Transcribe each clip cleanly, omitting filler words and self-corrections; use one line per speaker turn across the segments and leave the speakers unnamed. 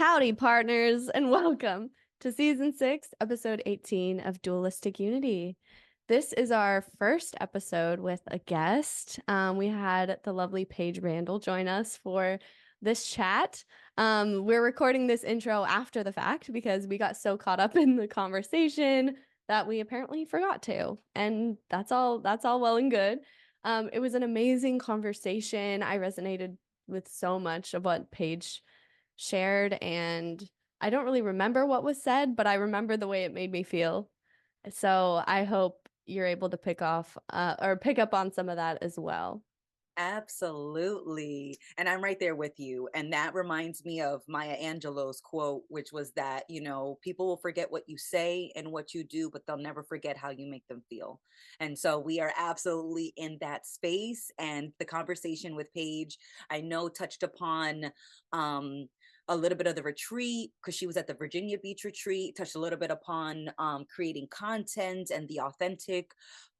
Howdy, partners, and welcome to Season 6, Episode 18 of Dualistic Unity. This is our first episode with a guest. We had the lovely Paige Randall join us for this chat. We're recording this intro after the fact because we got so caught up in the conversation that we apparently forgot to. And that's all well and good. It was an amazing conversation. I resonated with so much of what Paige shared, and I don't really remember what was said, but I remember the way it made me feel. So I hope you're able to pick up on some of that as well.
Absolutely. And I'm right there with you. And that reminds me of Maya Angelou's quote, which was that, people will forget what you say and what you do, but they'll never forget how you make them feel. And so we are absolutely in that space. And the conversation with Paige, I know, touched upon a little bit of the retreat because she was at the Virginia Beach retreat, touched a little bit upon creating content and the authentic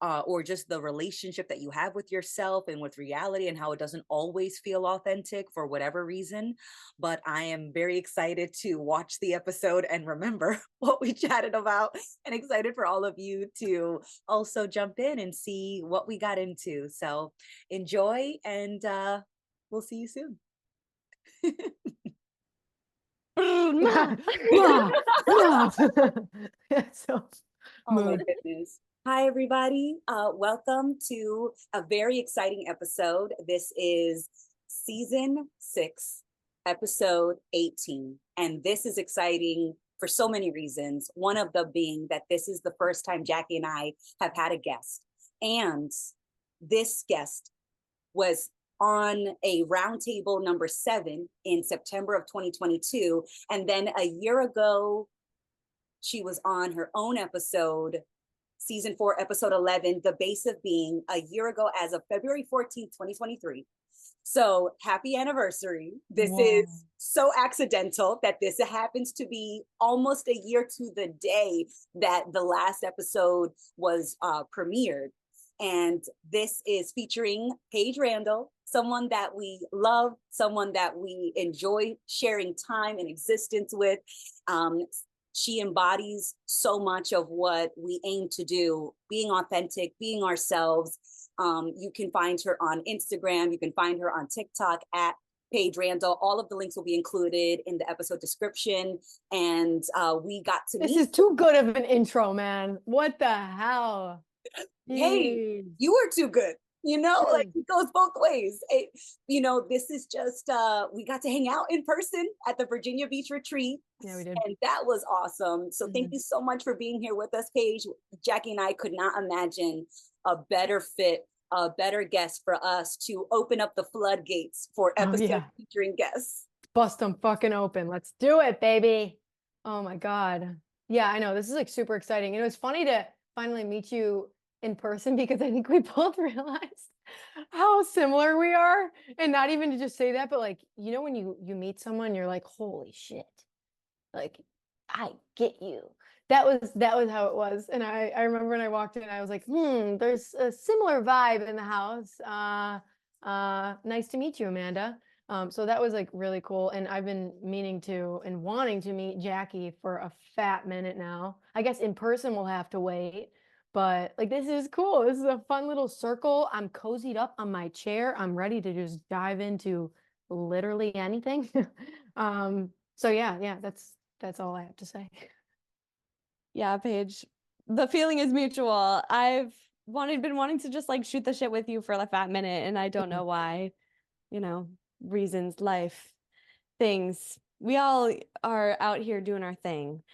or just the relationship that you have with yourself and with reality and how it doesn't always feel authentic for whatever reason. But I am very excited to watch the episode and remember what we chatted about, and excited for all of you to also jump in and see what we got into. So enjoy, and we'll see you soon.
So,
oh my goodness. Hi, everybody. Welcome to a very exciting episode. This is season 6, episode 18. And this is exciting for so many reasons. One of them being that this is the first time Jackie and I have had a guest. And this guest was on a roundtable number 7 in September of 2022. And then a year ago, she was on her own episode, season 4, episode 11, the base of being, a year ago as of February 14th, 2023. So happy anniversary. This is so accidental that this happens to be almost a year to the day that the last episode was premiered. And this is featuring Paige Randall, someone that we love, someone that we enjoy sharing time and existence with. She embodies so much of what we aim to do, being authentic, being ourselves. You can find her on Instagram. You can find her on TikTok at Paige Randall. All of the links will be included in the episode description. And we got to
This is too good of an intro, man. What the hell?
Hey, you were too good. Like it goes both ways. This is just, we got to hang out in person at the Virginia Beach retreat.
Yeah, we did.
And that was awesome. So thank you so much for being here with us, Paige. Jackie and I could not imagine a better fit, a better guest for us to open up the floodgates for episodes featuring guests.
Bust them fucking open. Let's do it, baby. Oh my God. Yeah, I know. This is like super exciting. It was funny to finally meet you in person because I think we both realized how similar we are, and not even to just say that, but like, when you meet someone, you're like, holy shit, like I get you. That was how it was. And I remember when I walked in, I was like, there's a similar vibe in the house. Nice to meet you, Amanda. So that was like really cool. And I've been meaning to and wanting to meet Jackie for a fat minute now. I guess in person we'll have to wait. But like, this is cool. This is a fun little circle. I'm cozied up on my chair. I'm ready to just dive into literally anything. So yeah, that's all I have to say.
yeah, Paige, the feeling is mutual. I've been wanting to just like shoot the shit with you for a fat minute, and I don't know why, reasons, life, things. We all are out here doing our thing.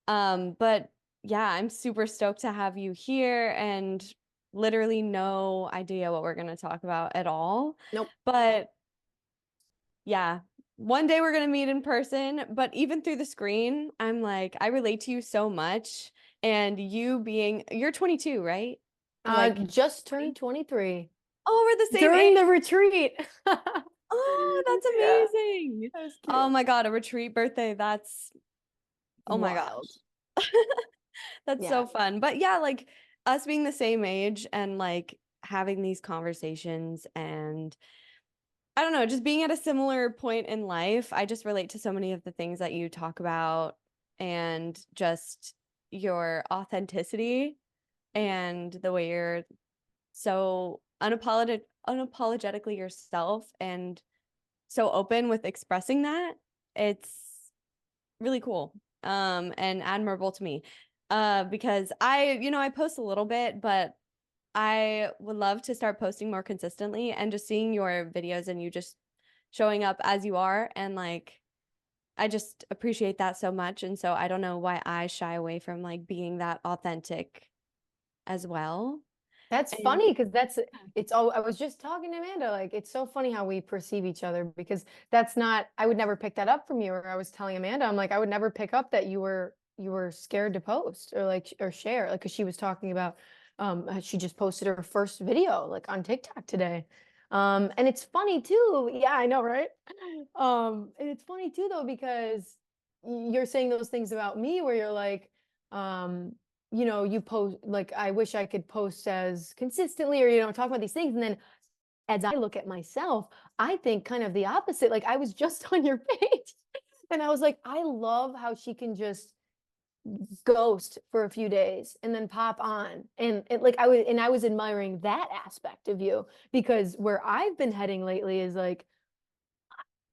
But yeah, I'm super stoked to have you here, and literally no idea what we're going to talk about at all.
Nope.
But yeah, one day we're going to meet in person, but even through the screen, I'm like, I relate to you so much. And you're 22, right?
Just turned 23.
Oh, we're the same
during
age.
the retreat.
Oh, that's amazing. Yeah, oh my God, a retreat birthday. That's, oh my gosh. That's so fun. But yeah, like us being the same age and like having these conversations and I don't know, just being at a similar point in life. I just relate to so many of the things that you talk about, and just your authenticity and the way you're so unapologetically yourself and so open with expressing that. It's really cool and admirable to me, because I post a little bit, but I would love to start posting more consistently, and just seeing your videos and you just showing up as you are, and like I just appreciate that so much. And so I don't know why I shy away from like being that authentic as well.
That's
And
funny because it's all I was just talking to Amanda, like it's so funny how we perceive each other, because that's not, I would never pick that up from you. Or I was telling Amanda, I'm like, I would never pick up that you were scared to post or like or share, like, because she was talking about she just posted her first video like on TikTok today. And it's funny too. Yeah, I know, right? And it's funny too though, because you're saying those things about me where you're like, you post like, I wish I could post as consistently, or, talk about these things. And then as I look at myself, I think kind of the opposite. Like I was just on your page and I was like, I love how she can just ghost for a few days and then pop on. And like I was admiring that aspect of you, because where I've been heading lately is like,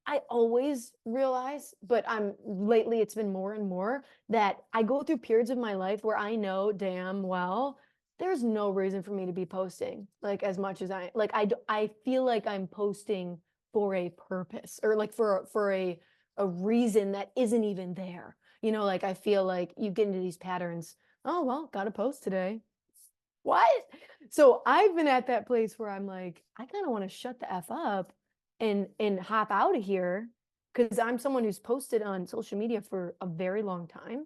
I always realize, but lately it's been more and more that I go through periods of my life where I know damn well there's no reason for me to be posting like as much as I feel like I'm posting for a purpose, or like for a reason that isn't even there. Like I feel like you get into these patterns. Oh, well, got to post today. What? So I've been at that place where I'm like, I kind of want to shut the F up and hop out of here, because I'm someone who's posted on social media for a very long time.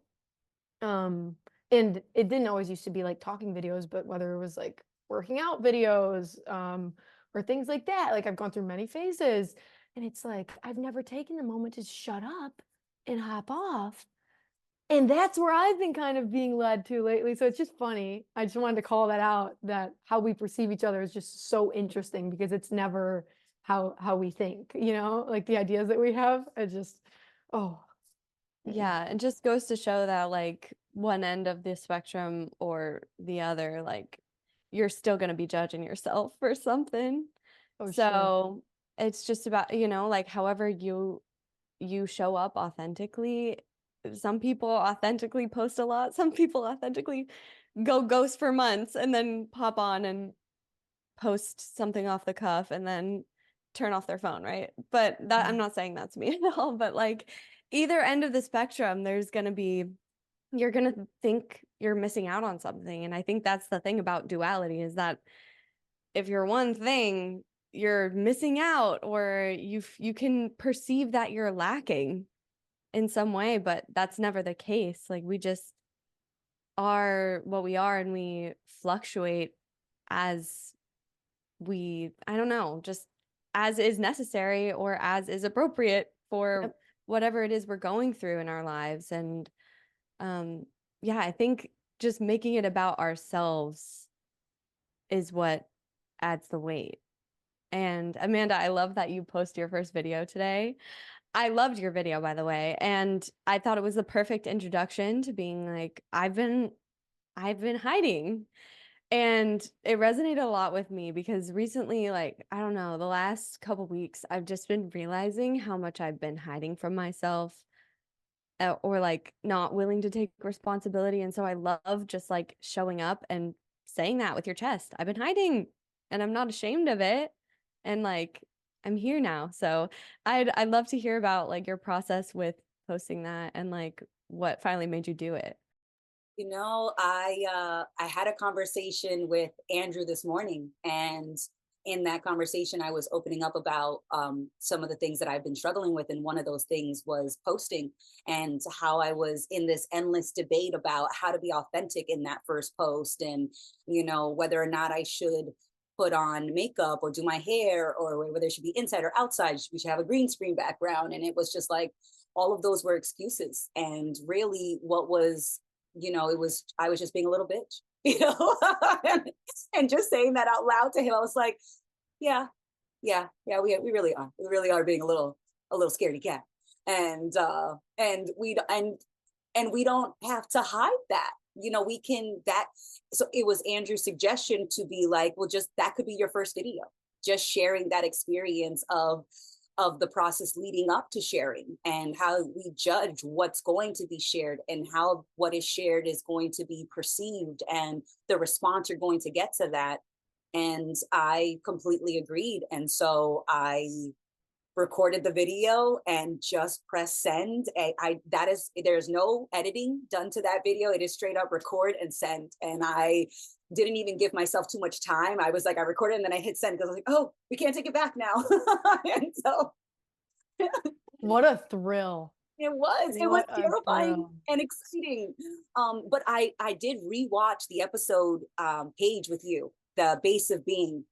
And it didn't always used to be like talking videos, but whether it was like working out videos, or things like that, like I've gone through many phases, and it's like I've never taken the moment to shut up and hop off. And that's where I've been kind of being led to lately. So it's just funny. I just wanted to call that out, that how we perceive each other is just so interesting, because it's never how we think, like the ideas that we have. It just, oh.
yeah, it just goes to show that like one end of the spectrum or the other, like you're still going to be judging yourself for something.
Oh, sure.
So it's just about, like however you show up authentically. Some people authentically post a lot. Some people authentically go ghost for months and then pop on and post something off the cuff and then turn off their phone, right? But that I'm not saying that's me at all, but like either end of the spectrum, you're going to think you're missing out on something. And I think that's the thing about duality, is that if you're one thing, you're missing out, or you can perceive that you're lacking in some way, but that's never the case. Like we just are what we are, and we fluctuate as I don't know, just as is necessary or as is appropriate for
Yep.
whatever it is we're going through in our lives. And yeah, I think just making it about ourselves is what adds the weight. And Amanda, I love that you posted your first video today. I loved your video, by the way, and I thought it was the perfect introduction to being like, I've been hiding. And it resonated a lot with me, because recently, like, I don't know, the last couple weeks, I've just been realizing how much I've been hiding from myself, or like not willing to take responsibility. And so I love just like showing up and saying that with your chest. I've been hiding and I'm not ashamed of it. And like, I'm here now. So I'd love to hear about like your process with posting that, and like what finally made you do it.
I had a conversation with Andrew this morning, and in that conversation, I was opening up about some of the things that I've been struggling with, and one of those things was posting, and how I was in this endless debate about how to be authentic in that first post, and whether or not I should put on makeup or do my hair, or whether it should be inside or outside. We should have a green screen background, and it was just like all of those were excuses, and really, what was I was just being a little bitch, and just saying that out loud to him. I was like, yeah, Yeah, we really are. We really are being a little scaredy cat. And we don't have to hide that. You know, we can that so it was Andrew's suggestion to be like, well, just that could be your first video. Just sharing that experience of the process leading up to sharing, and how we judge what's going to be shared, and how what is shared is going to be perceived, and the response you're going to get to that. And I completely agreed. And so I recorded the video and just press send. There's no editing done to that video. It is straight up record and send. And I didn't even give myself too much time. I was like, I recorded and then I hit send because I was like, oh, we can't take it back now. And so
What a thrill.
it was
What a
terrifying
thrill.
and exciting. But I did rewatch the episode, Paige, with you, the base of being.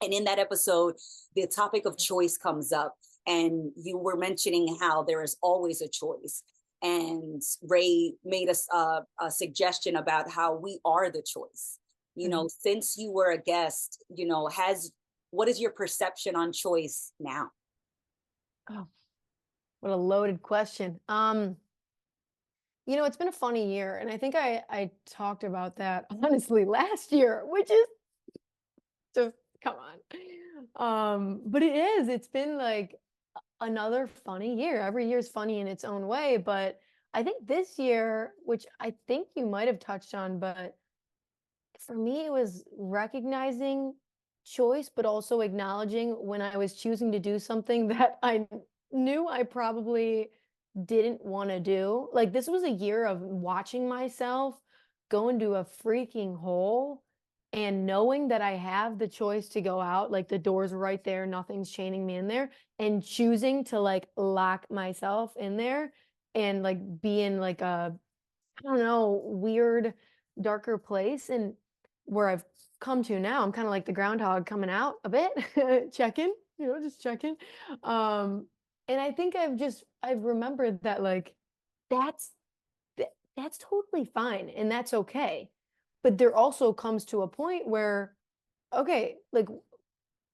And in that episode, the topic of choice comes up. And you were mentioning how there is always a choice. And Ray made us a suggestion about how we are the choice. You know, since you were a guest, you know, what is your perception on choice now?
Oh, what a loaded question. You know, it's been a funny year, and I think I talked about that honestly last year, which is just come on. But it's been like another funny year. Every year is funny in its own way, but I think this year, which I think you might have touched on, but for me, it was recognizing choice, but also acknowledging when I was choosing to do something that I knew I probably didn't want to do. Like, this was a year of watching myself go into a freaking hole and knowing that I have the choice to go out, like the door's right there, nothing's chaining me in there, and choosing to like lock myself in there and like be in like a, I don't know, weird, darker place. And where I've come to now, I'm kind of like the groundhog coming out a bit, checking, just checking. And I think I've remembered that like that's that's totally fine and that's okay. But there also comes to a point where, okay, like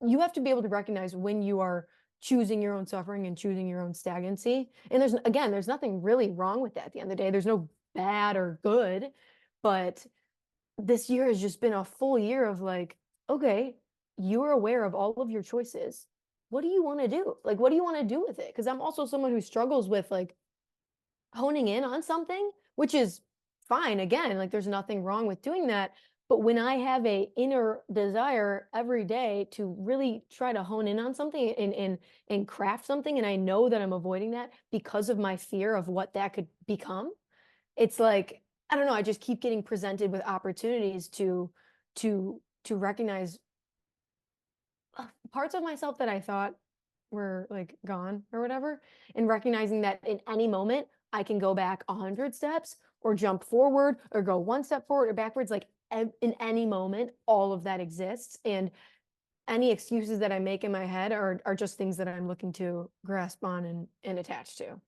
you have to be able to recognize when you are choosing your own suffering and choosing your own stagnancy. And there's nothing really wrong with that at the end of the day. There's no bad or good, but this year has just been a full year of like, okay, you're aware of all of your choices. What do you want to do? Like, what do you want to do with it? Because I'm also someone who struggles with like honing in on something, which is fine. Again, like there's nothing wrong with doing that. But when I have a inner desire every day to really try to hone in on something and craft something, and I know that I'm avoiding that because of my fear of what that could become, it's like, I don't know, I just keep getting presented with opportunities to recognize parts of myself that I thought were like gone or whatever, and recognizing that in any moment I can go back 100 steps or jump forward or go one step forward or backwards. Like in any moment, all of that exists. And any excuses that I make in my head are just things that I'm looking to grasp on and attach to.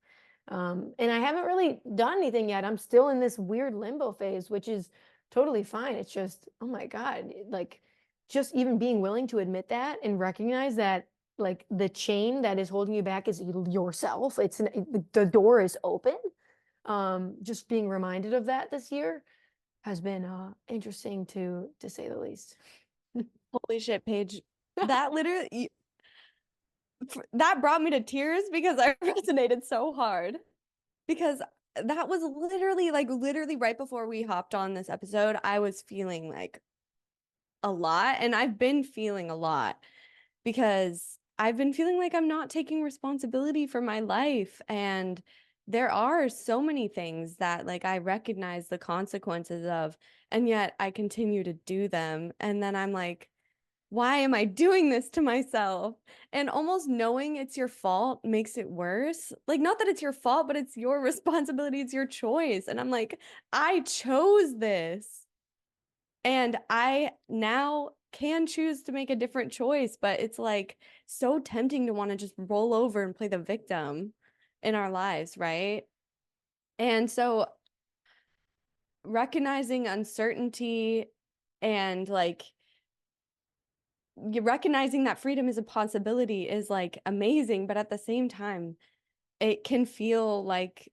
And I haven't really done anything yet. I'm still in this weird limbo phase, which is totally fine. It's just, oh my God, like just even being willing to admit that and recognize that like the chain that is holding you back is yourself. The door is open. Just being reminded of that this year has been interesting to say the least.
Holy shit, Paige. That literally that brought me to tears because I resonated so hard. Because that was literally right before we hopped on this episode, I was feeling like a lot, and I've been feeling a lot because I've been feeling like I'm not taking responsibility for my life. And there are so many things that like I recognize the consequences of, and yet I continue to do them. And then I'm like, why am I doing this to myself? And almost knowing it's your fault makes it worse. Like, not that it's your fault, but it's your responsibility. It's your choice. And I'm like, I chose this. And I now can choose to make a different choice, but it's like so tempting to want to just roll over and play the victim in our lives, right? And so recognizing uncertainty and like recognizing that freedom is a possibility is like amazing, but at the same time, it can feel like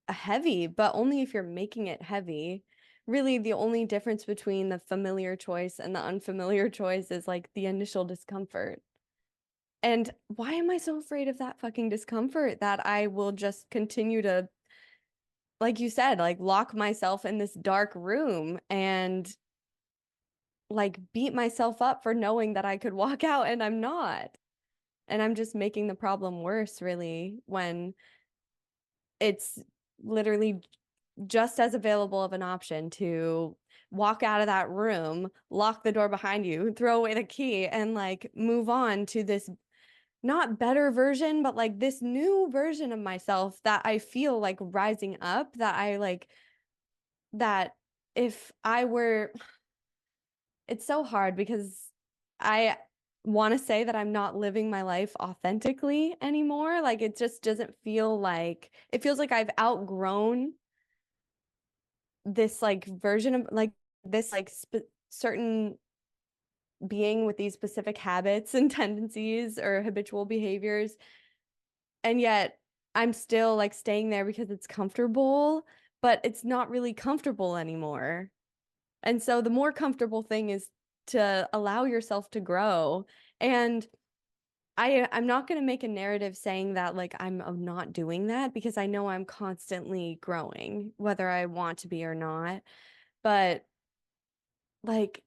a heavy, but only if you're making it heavy. Really, the only difference between the familiar choice and the unfamiliar choice is like the initial discomfort. And why am I so afraid of that fucking discomfort that I will just continue to, like you said, like lock myself in this dark room and like beat myself up for knowing that I could walk out and I'm not. And I'm just making the problem worse, really, when it's literally just as available of an option to walk out of that room, lock the door behind you, throw away the key, and like move on to this not better version, but like this new version of myself that I feel like rising up, that I like, that if I were, it's so hard because I want to say that I'm not living my life authentically anymore. Like it just doesn't feel like, it feels like I've outgrown this like version of like this like certain being with these specific habits and tendencies or habitual behaviors. And yet I'm still like staying there because it's comfortable, but it's not really comfortable anymore. And so the more comfortable thing is to allow yourself to grow. And I'm not going to make a narrative saying that like I'm not doing that, because I know I'm constantly growing, whether I want to be or not. But like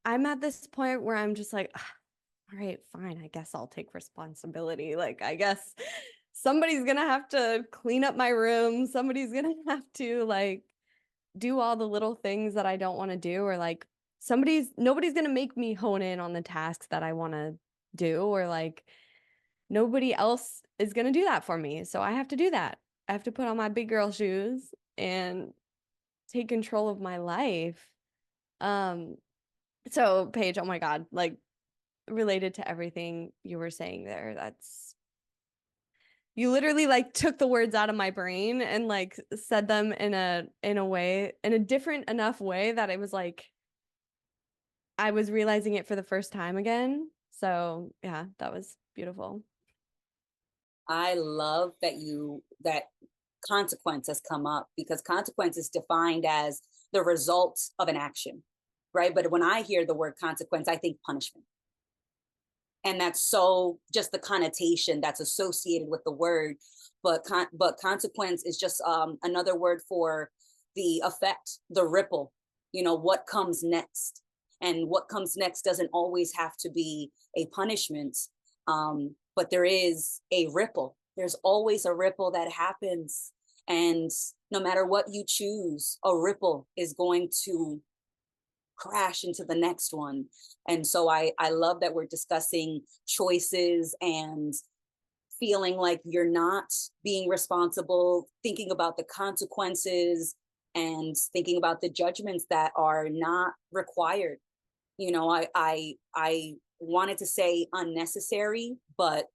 I'm at this point where I'm just like, all right, fine, I guess I'll take responsibility. Like, I guess somebody's gonna have to clean up my room. Somebody's gonna have to like do all the little things that I don't want to do, or like nobody's gonna make me hone in on the tasks that I want to do, or like nobody else is gonna do that for me. So I have to do that. I have to put on my big girl shoes and take control of my life. Um, so Paige, oh my God, like related to everything you were saying there, that's, you literally like took the words out of my brain and like said them in a way, in a different enough way that it was like I was realizing it for the first time again. So yeah, that was beautiful.
I love that consequence has come up, because consequence is defined as the result of an action, right? But when I hear the word consequence, I think punishment. And that's so just the connotation that's associated with the word. But consequence is just another word for the effect, the ripple, what comes next. And what comes next doesn't always have to be a punishment, but there is a ripple. There's always a ripple that happens. And no matter what you choose, a ripple is going to crash into the next one. And so I love that we're discussing choices and feeling like you're not being responsible, thinking about the consequences and thinking about the judgments that are not required. I wanted to say unnecessary, but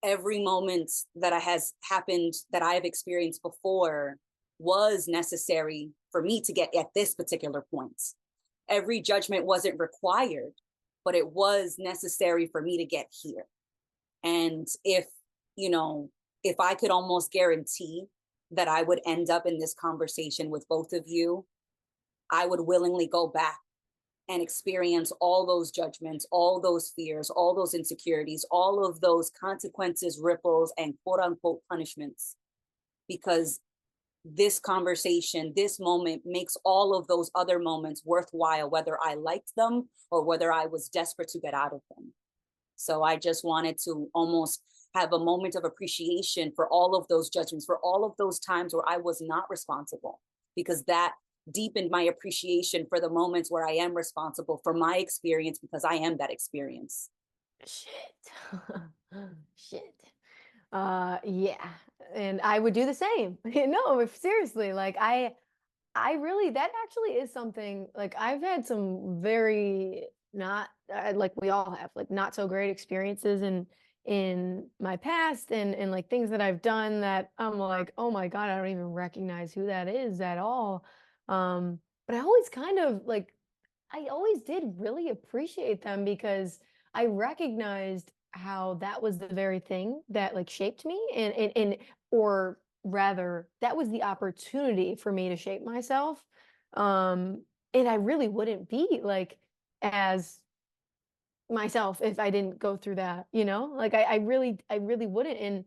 every moment that has happened that I have experienced before was necessary for me to get at this particular point. Every judgment wasn't required, but it was necessary for me to get here. And if I could almost guarantee that I would end up in this conversation with both of you, I would willingly go back and experience all those judgments, all those fears, all those insecurities, all of those consequences, ripples, and quote unquote punishments, because this conversation, this moment makes all of those other moments worthwhile, whether I liked them or whether I was desperate to get out of them. So I just wanted to almost have a moment of appreciation for all of those judgments, for all of those times where I was not responsible, because that deepened my appreciation for the moments where I am responsible for my experience, because I am that experience.
Shit. Shit. Yeah. And I would do the same. No, if seriously, like I really, that actually is something, like I've had some very not like we all have, like not so great experiences in my past, and like things that I've done that I'm like, oh my God, I don't even recognize who that is at all. But I always kind of like, I always did really appreciate them because I recognized how that was the very thing that like shaped me and or rather that was the opportunity for me to shape myself. And I really wouldn't be like as myself if I didn't go through that, you know? Like I really wouldn't. And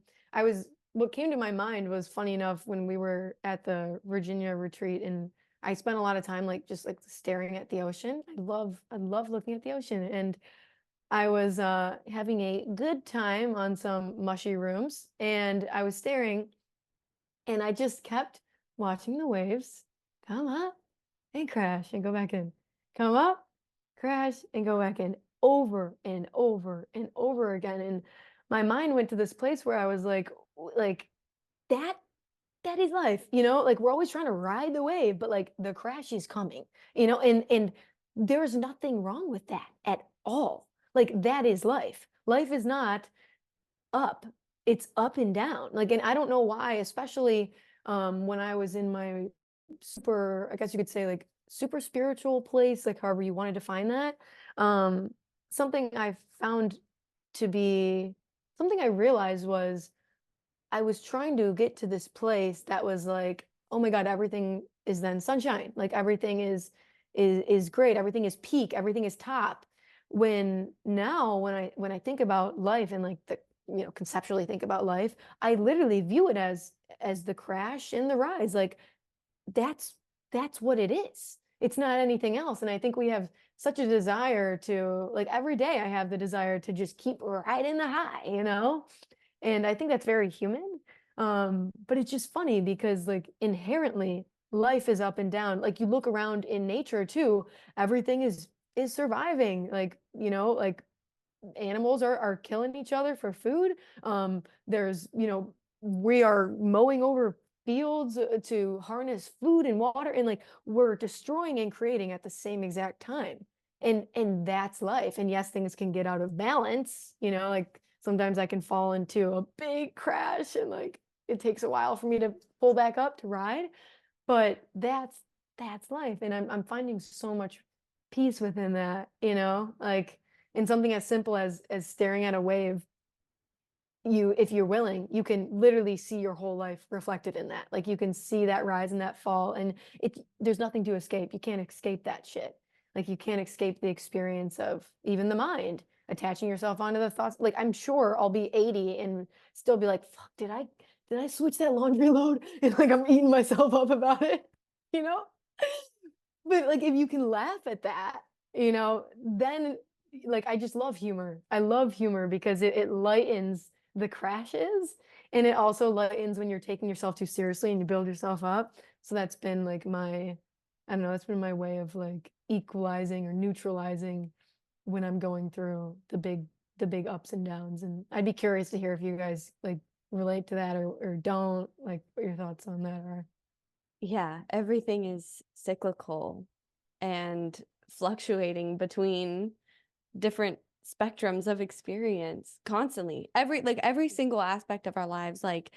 what came to my mind was funny enough when we were at the Virginia retreat and I spent a lot of time like just like staring at the ocean. I love looking at the ocean. And I was having a good time on some mushy rooms and I was staring and I just kept watching the waves come up and crash and go back in. Come up, crash, and go back in over and over and over again. And my mind went to this place where I was like that that is life, you know? Like we're always trying to ride the wave, but like the crash is coming, you know, and there's nothing wrong with that at all. Like that is life. Life is not up. It's up and down. Like, and I don't know why, especially when I was in my super, I guess you could say like super spiritual place, like however you want to define that. Um, something I found to be something I realized was I was trying to get to this place that was like, oh my God, everything is then sunshine. Like everything is great. Everything is peak. Everything is top. When now when I think about life and like the conceptually think about life, I literally view it as the crash and the rise. Like that's that's what it is. It's not anything else. And I think we have such a desire to like every day I have the desire to just keep riding the high, you know? And I think that's very human. But it's just funny because like inherently life is up and down. Like you look around in nature too, everything is surviving. Like, like animals are killing each other for food. There's, we are mowing over fields to harness food and water and like we're destroying and creating at the same exact time. And that's life. And yes, things can get out of balance, like sometimes I can fall into a big crash and like it takes a while for me to pull back up to ride, but that's life. And I'm finding so much peace within that, like in something as simple as staring at a wave, if you're willing, you can literally see your whole life reflected in that. Like you can see that rise and that fall, and there's nothing to escape. You can't escape that shit. Like you can't escape the experience of even the mind attaching yourself onto the thoughts. Like I'm sure I'll be 80 and still be like, fuck, did I switch that laundry load? And like I'm eating myself up about it, you know? But like if you can laugh at that, then like I just love humor. I love humor because it lightens the crashes and it also lightens when you're taking yourself too seriously and you build yourself up. So that's been like I don't know, that's been my way of like equalizing or neutralizing when I'm going through the big ups and downs. And I'd be curious to hear if you guys like relate to that or don't, like what your thoughts on that are.
Yeah, everything is cyclical and fluctuating between different spectrums of experience constantly. Every single aspect of our lives, like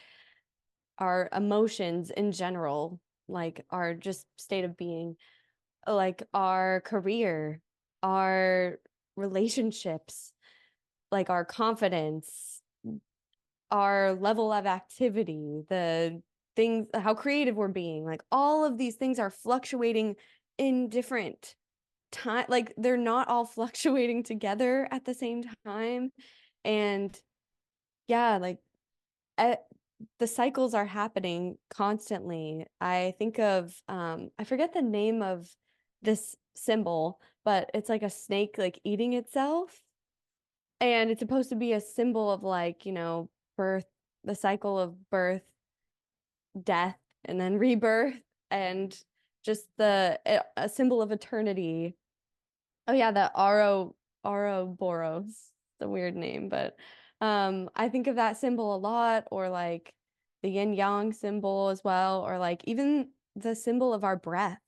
our emotions in general, like our just state of being, like our career, our relationships, like our confidence, our level of activity, the things, how creative we're being, like all of these things are fluctuating in different time. Like they're not all fluctuating together at the same time. And yeah, like the cycles are happening constantly. I think of, I forget the name of this symbol, but it's like a snake like eating itself. And it's supposed to be a symbol of like, birth, the cycle of birth, death, and then rebirth, and just a symbol of eternity. Oh yeah, the Ouroboros, the weird name, but I think of that symbol a lot, or like the yin yang symbol as well, or like even the symbol of our breath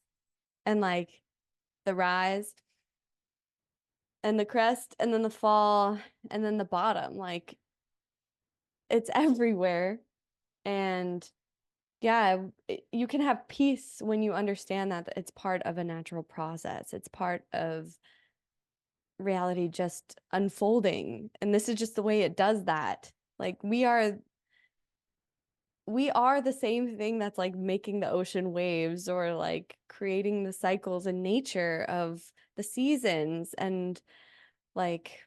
and like the rise and the crest and then the fall and then the bottom. Like it's everywhere. And Yeah, you can have peace when you understand that it's part of a natural process. It's part of reality just unfolding. And this is just the way it does that. Like we are the same thing that's like making the ocean waves or like creating the cycles and nature of the seasons. And like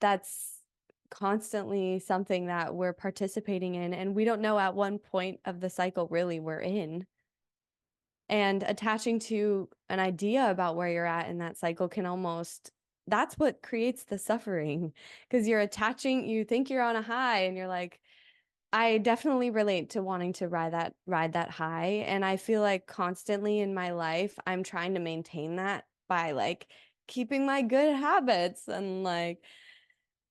that's constantly something that we're participating in. And we don't know at one point of the cycle really we're in. And attaching to an idea about where you're at in that cycle can almost, that's what creates the suffering. Because you think you're on a high and you're like, I definitely relate to wanting to ride that high. And I feel like constantly in my life, I'm trying to maintain that by like keeping my good habits and like,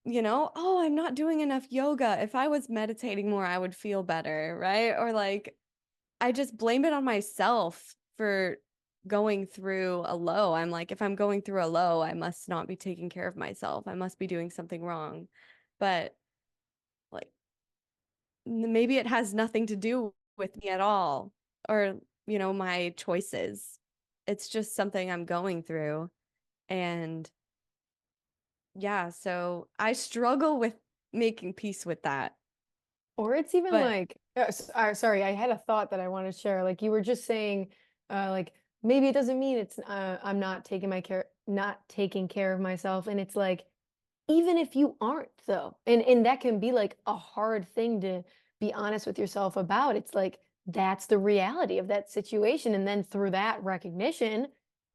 oh, I'm not doing enough yoga. If I was meditating more, I would feel better, right? Or like I just blame it on myself for going through a low. I'm like, if I'm going through a low, I must not be taking care of myself. I must be doing something wrong. But like maybe it has nothing to do with me at all or, my choices. It's just something I'm going through. And yeah, so I struggle with making peace with that.
Or it's even
But
like, sorry, I had a thought that I want to share. Like you were just saying, like maybe it doesn't mean it's I'm not taking care of myself. And it's like, even if you aren't though, and that can be like a hard thing to be honest with yourself about. It's like that's the reality of that situation. And then through that recognition,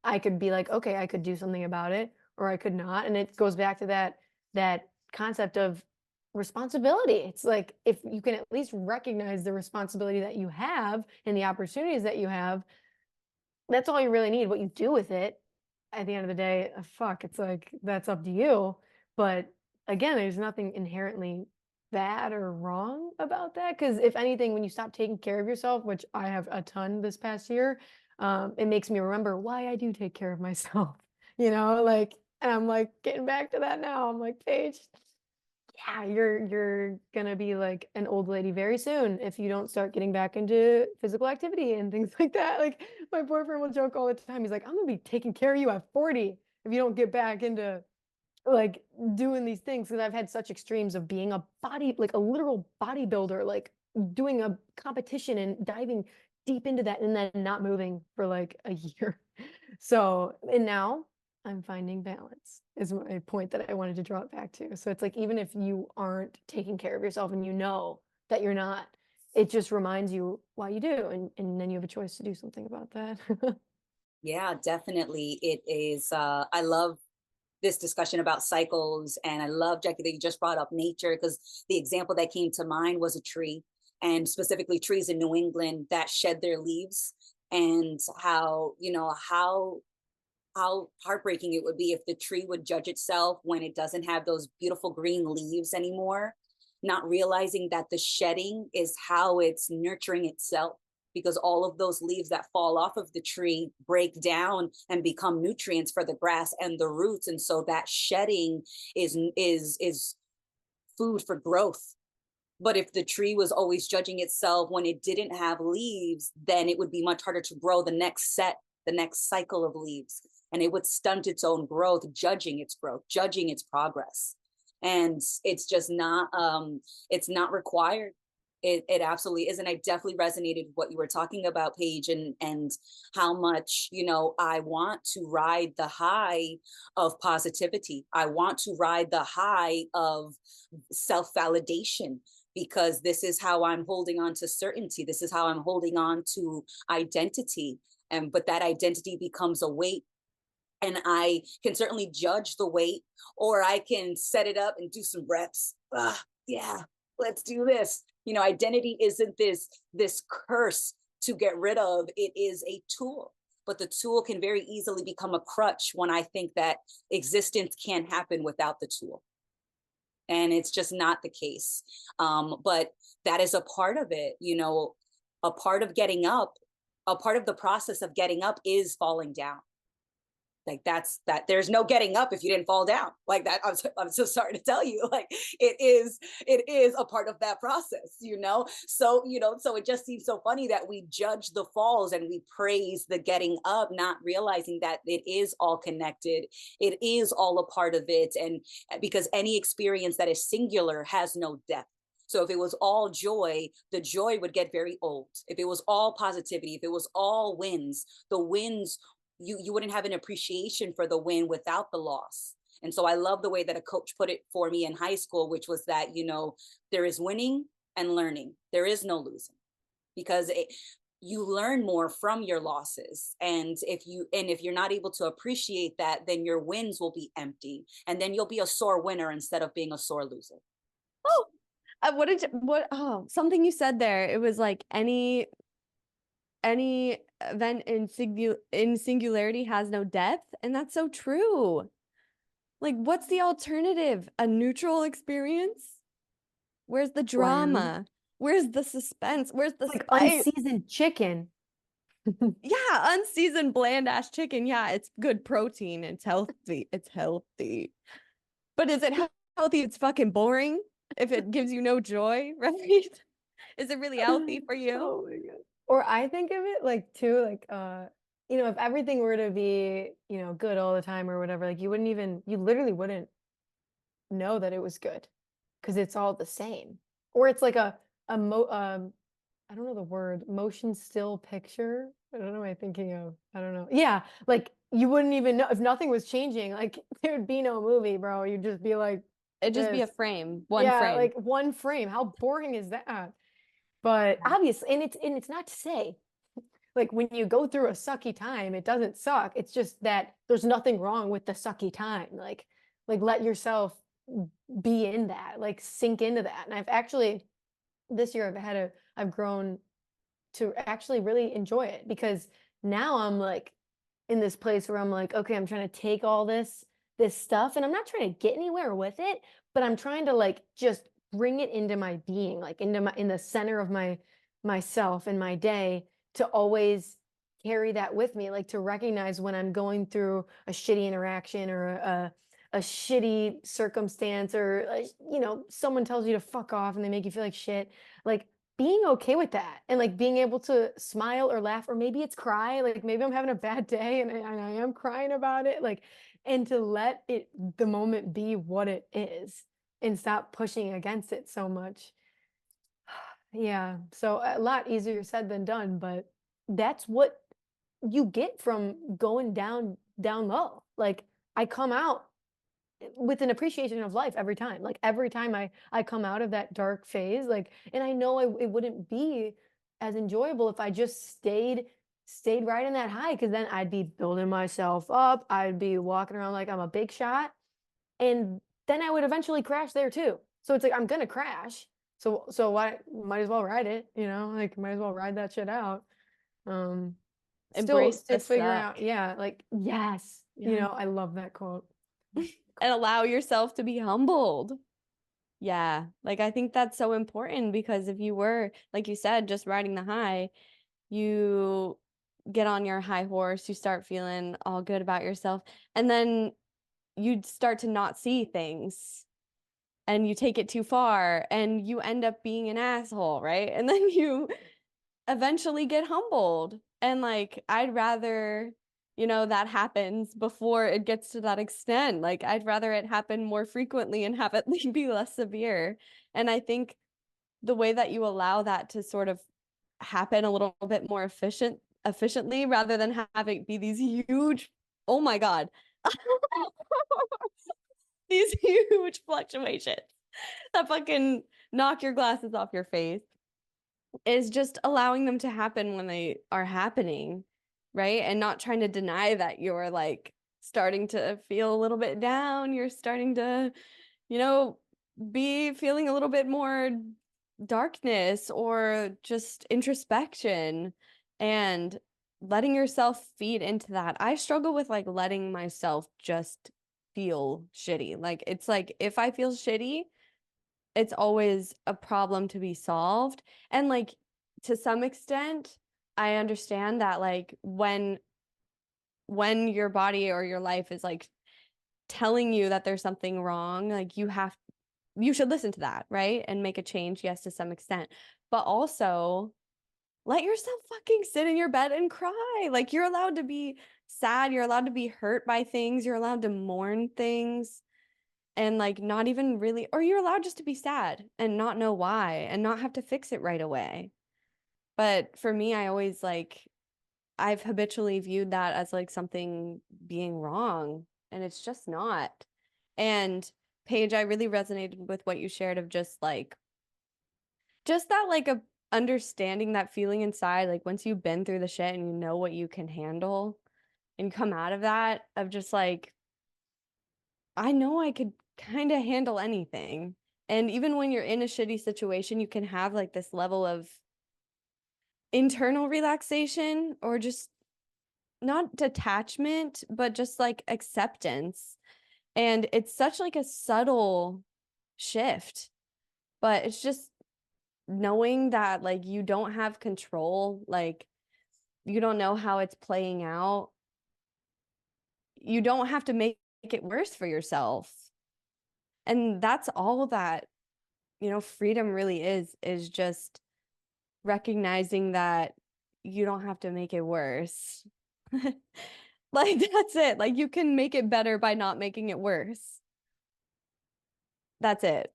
I could be like, okay, I could do something about it, or I could not. And it goes back to that concept of responsibility. It's like if you can at least recognize the responsibility that you have and the opportunities that you have, that's all you really need. What you do with it at the end of the day, fuck, it's like that's up to you. But again, there's nothing inherently bad or wrong about that. Because if anything, when you stop taking care of yourself, which I have a ton this past year, it makes me remember why I do take care of myself. Like, and I'm like getting back to that now. I'm like, Paige, yeah, you're gonna be like an old lady very soon if you don't start getting back into physical activity and things like that. Like my boyfriend will joke all the time. He's like, I'm gonna be taking care of you at 40 if you don't get back into like doing these things. Because I've had such extremes of being like a literal bodybuilder, like doing a competition and diving deep into that and then not moving for like a year. So, and now I'm finding balance is my point that I wanted to draw it back to. So it's like, even if you aren't taking care of yourself and you know that you're not, it just reminds you why you do. And then you have a choice to do something about that.
Yeah, definitely. It is, I love this discussion about cycles. And I love, Jackie, that you just brought up nature, because the example that came to mind was a tree, and specifically trees in New England that shed their leaves, and how, how heartbreaking it would be if the tree would judge itself when it doesn't have those beautiful green leaves anymore, not realizing that the shedding is how it's nurturing itself, because all of those leaves that fall off of the tree break down and become nutrients for the grass and the roots. And so that shedding is food for growth. But if the tree was always judging itself when it didn't have leaves, then it would be much harder to grow the next cycle of leaves. And it would stunt its own growth, judging its progress. And it's just not, it's not required. It absolutely is. And I definitely resonated with what you were talking about, Paige, and how much, I want to ride the high of positivity. I want to ride the high of self-validation, because this is how I'm holding on to certainty. This is how I'm holding on to identity. But that identity becomes a weight, and I can certainly judge the weight, or I can set it up and do some reps. Yeah, let's do this. Identity isn't this curse to get rid of. It is a tool, but the tool can very easily become a crutch when I think that existence can't happen without the tool. And it's just not the case. But that is a part of it. A part of getting up, a part of the process of getting up is falling down. Like that there's no getting up if you didn't fall down. Like that, I'm so sorry to tell you, like it is a part of that process, you know? So, so it just seems so funny that we judge the falls and we praise the getting up, not realizing that it is all connected. It is all a part of it. And because any experience that is singular has no depth. So if it was all joy, the joy would get very old. If it was all positivity, if it was all wins, the wins, you wouldn't have an appreciation for the win without the loss. And so I love the way that a coach put it for me in high school, which was that, there is winning and learning. There is no losing, because you learn more from your losses. And if you're not able to appreciate that, then your wins will be empty. And then you'll be a sore winner instead of being a sore loser.
Oh, something you said there. It was like any event in singularity has no depth, and that's so true. Like, what's the alternative? A neutral experience? Where's the drama? Where's the suspense? Where's the
like
spice?
unseasoned chicken?
Yeah, unseasoned bland ass chicken. Yeah, it's good protein. It's healthy. It's healthy. But is it healthy? It's fucking boring if it gives you no joy, right? Is it really healthy for you?
Oh my God. Or I think of it like too, like if everything were to be, good all the time or whatever, like you literally wouldn't know that it was good because it's all the same. Or it's like I don't know the word, motion still picture. I don't know what I'm thinking of. I don't know. Yeah, like you wouldn't even know if nothing was changing, like there'd be no movie, bro. You'd just be like
It'd just be a
this.
frame, one
Yeah,
frame.
like one frame. How boring is that? But obviously, and it's not to say like when you go through a sucky time, it doesn't suck. It's just that there's nothing wrong with the sucky time. Like let yourself be in that, like sink into that. And I've actually this year I've grown to actually really enjoy it, because now I'm like in this place where I'm like, okay, I'm trying to take all this stuff, and I'm not trying to get anywhere with it, but I'm trying to like just bring it into my being, like in the center of myself and my day, to always carry that with me, like to recognize when I'm going through a shitty interaction or a shitty circumstance, or someone tells you to fuck off and they make you feel like shit, like being okay with that, and like being able to smile or laugh, or maybe it's cry, like maybe I'm having a bad day and I am crying about it, like, and to let the moment be what it is and stop pushing against it so much. Yeah, so a lot easier said than done, but that's what you get from going down low. Like I come out with an appreciation of life every time. Like every time I come out of that dark phase, like, and I know it wouldn't be as enjoyable if I just stayed right in that high, because then I'd be building myself up. I'd be walking around like I'm a big shot, and then I would eventually crash there too. So it's like I'm gonna crash. So why might as well ride it, like might as well ride that shit out.
Embrace
Still
the
figuring
suck.
out, yeah, like yes,
Yeah.
I love that quote.
And allow yourself to be humbled. Yeah, like I think that's so important, because if you were, like you said, just riding the high, you get on your high horse, you start feeling all good about yourself, and then you'd start to not see things, and you take it too far and you end up being an asshole, right? And then you eventually get humbled. And like, I'd rather, that happens before it gets to that extent. Like, I'd rather it happen more frequently and have it be less severe. And I think the way that you allow that to sort of happen a little bit more efficiently, rather than have it be these huge, oh my God, these huge fluctuations that fucking knock your glasses off your face, is just allowing them to happen when they are happening, right? And not trying to deny that you're like starting to feel a little bit down. You're starting to, be feeling a little bit more darkness or just introspection, and letting yourself feed into that. I struggle with like letting myself just feel shitty. Like it's like if I feel shitty, it's always a problem to be solved. And like to some extent, I understand that like when when your body or your life is like telling you that there's something wrong, like you should listen to that, right? And make a change, yes, to some extent. But also let yourself fucking sit in your bed and cry. Like, you're allowed to be sad, you're allowed to be hurt by things, you're allowed to mourn things, and like not even really, or you're allowed just to be sad and not know why and not have to fix it right away. But for me, I've habitually viewed that as like something being wrong, and it's just not. And Paige, I really resonated with what you shared of just that like a understanding that feeling inside, like once you've been through the shit and you know what you can handle and come out of that, of just like, I know I could kind of handle anything. And even when you're in a shitty situation, you can have like this level of internal relaxation, or just not detachment, but just like acceptance. And it's such like a subtle shift, but it's just knowing that like you don't have control, like you don't know how it's playing out. You don't have to make it worse for yourself. And that's all that, freedom really is just recognizing that you don't have to make it worse. Like, that's it. Like, you can make it better by not making it worse. That's it.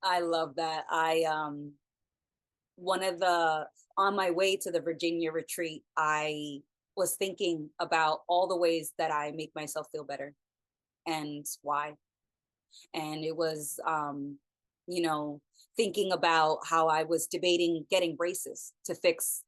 I love that. On my way to the Virginia retreat, I was thinking about all the ways that I make myself feel better and why. And it was, thinking about how I was debating getting braces to fix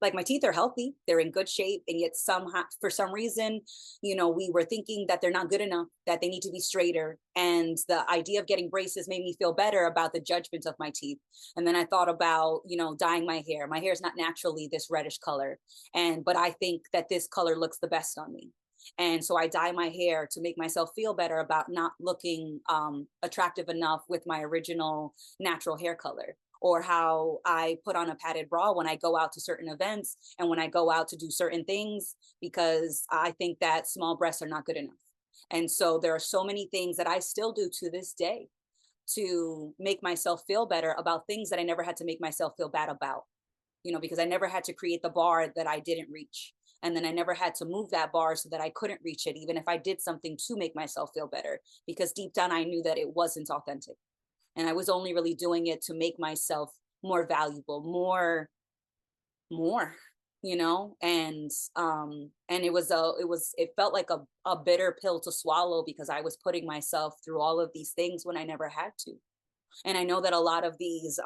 like my teeth are healthy, they're in good shape, and yet somehow, for some reason, we were thinking that they're not good enough, that they need to be straighter. And the idea of getting braces made me feel better about the judgment of my teeth. And then I thought about, dyeing my hair. My hair is not naturally this reddish color, but I think that this color looks the best on me. And so I dye my hair to make myself feel better about not looking attractive enough with my original natural hair color. Or how I put on a padded bra when I go out to certain events and when I go out to do certain things, because I think that small breasts are not good enough. And so there are so many things that I still do to this day to make myself feel better about things that I never had to make myself feel bad about, because I never had to create the bar that I didn't reach. And then I never had to move that bar so that I couldn't reach it, even if I did something to make myself feel better, because deep down I knew that it wasn't authentic. And I was only really doing it to make myself more valuable, more, and it felt like a bitter pill to swallow, because I was putting myself through all of these things when I never had to. And I know that a lot of these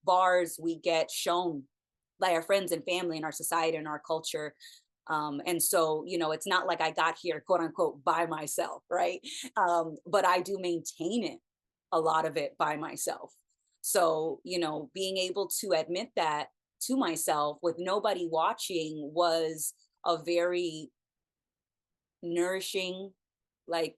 bars we get shown by our friends and family in our society and our culture. And so, it's not like I got here, quote unquote, by myself, right? But I do maintain it, a lot of it, by myself. So, being able to admit that to myself with nobody watching was a very nourishing, like,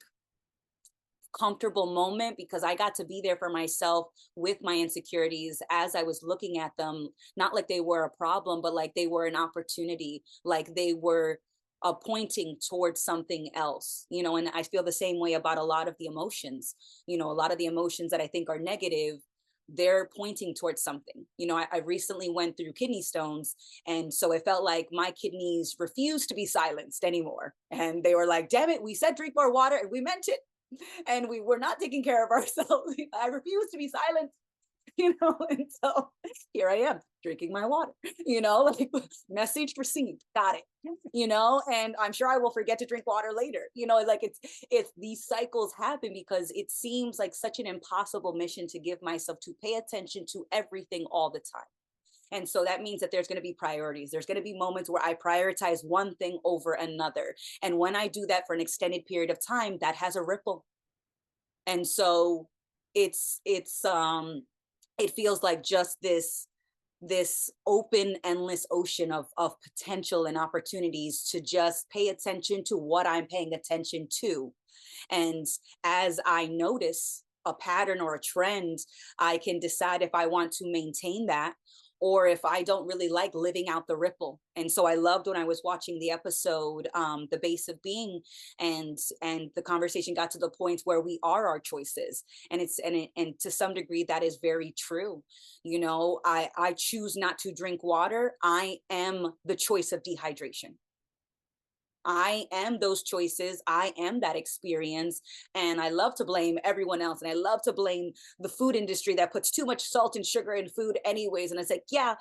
comfortable moment, because I got to be there for myself with my insecurities as I was looking at them, not like they were a problem, but like they were an opportunity, like they were pointing towards something else, and I feel the same way about a lot of the emotions, a lot of the emotions that I think are negative, they're pointing towards something. I recently went through kidney stones, and so it felt like my kidneys refused to be silenced anymore. And they were like, damn it, we said drink more water and we meant it. And we were not taking care of ourselves. I refuse to be silent, and so here I am drinking my water, like, message received, got it, and I'm sure I will forget to drink water later, like it's these cycles happen because it seems like such an impossible mission to give myself, to pay attention to everything all the time. And so that means that there's going to be priorities. There's going to be moments where I prioritize one thing over another. And when I do that for an extended period of time, that has a ripple. And so it feels like just this open, endless ocean of potential and opportunities to just pay attention to what I'm paying attention to. And as I notice a pattern or a trend, I can decide if I want to maintain that, or if I don't really like living out the ripple. And so I loved when I was watching the episode, The Base of Being, and the conversation got to the point where we are our choices. And to some degree that is very true. You know, I choose not to drink water. I am the choice of dehydration. I am those choices. I am that experience. And I love to blame everyone else. And I love to blame the food industry that puts too much salt and sugar in food anyways. And it's like, yeah,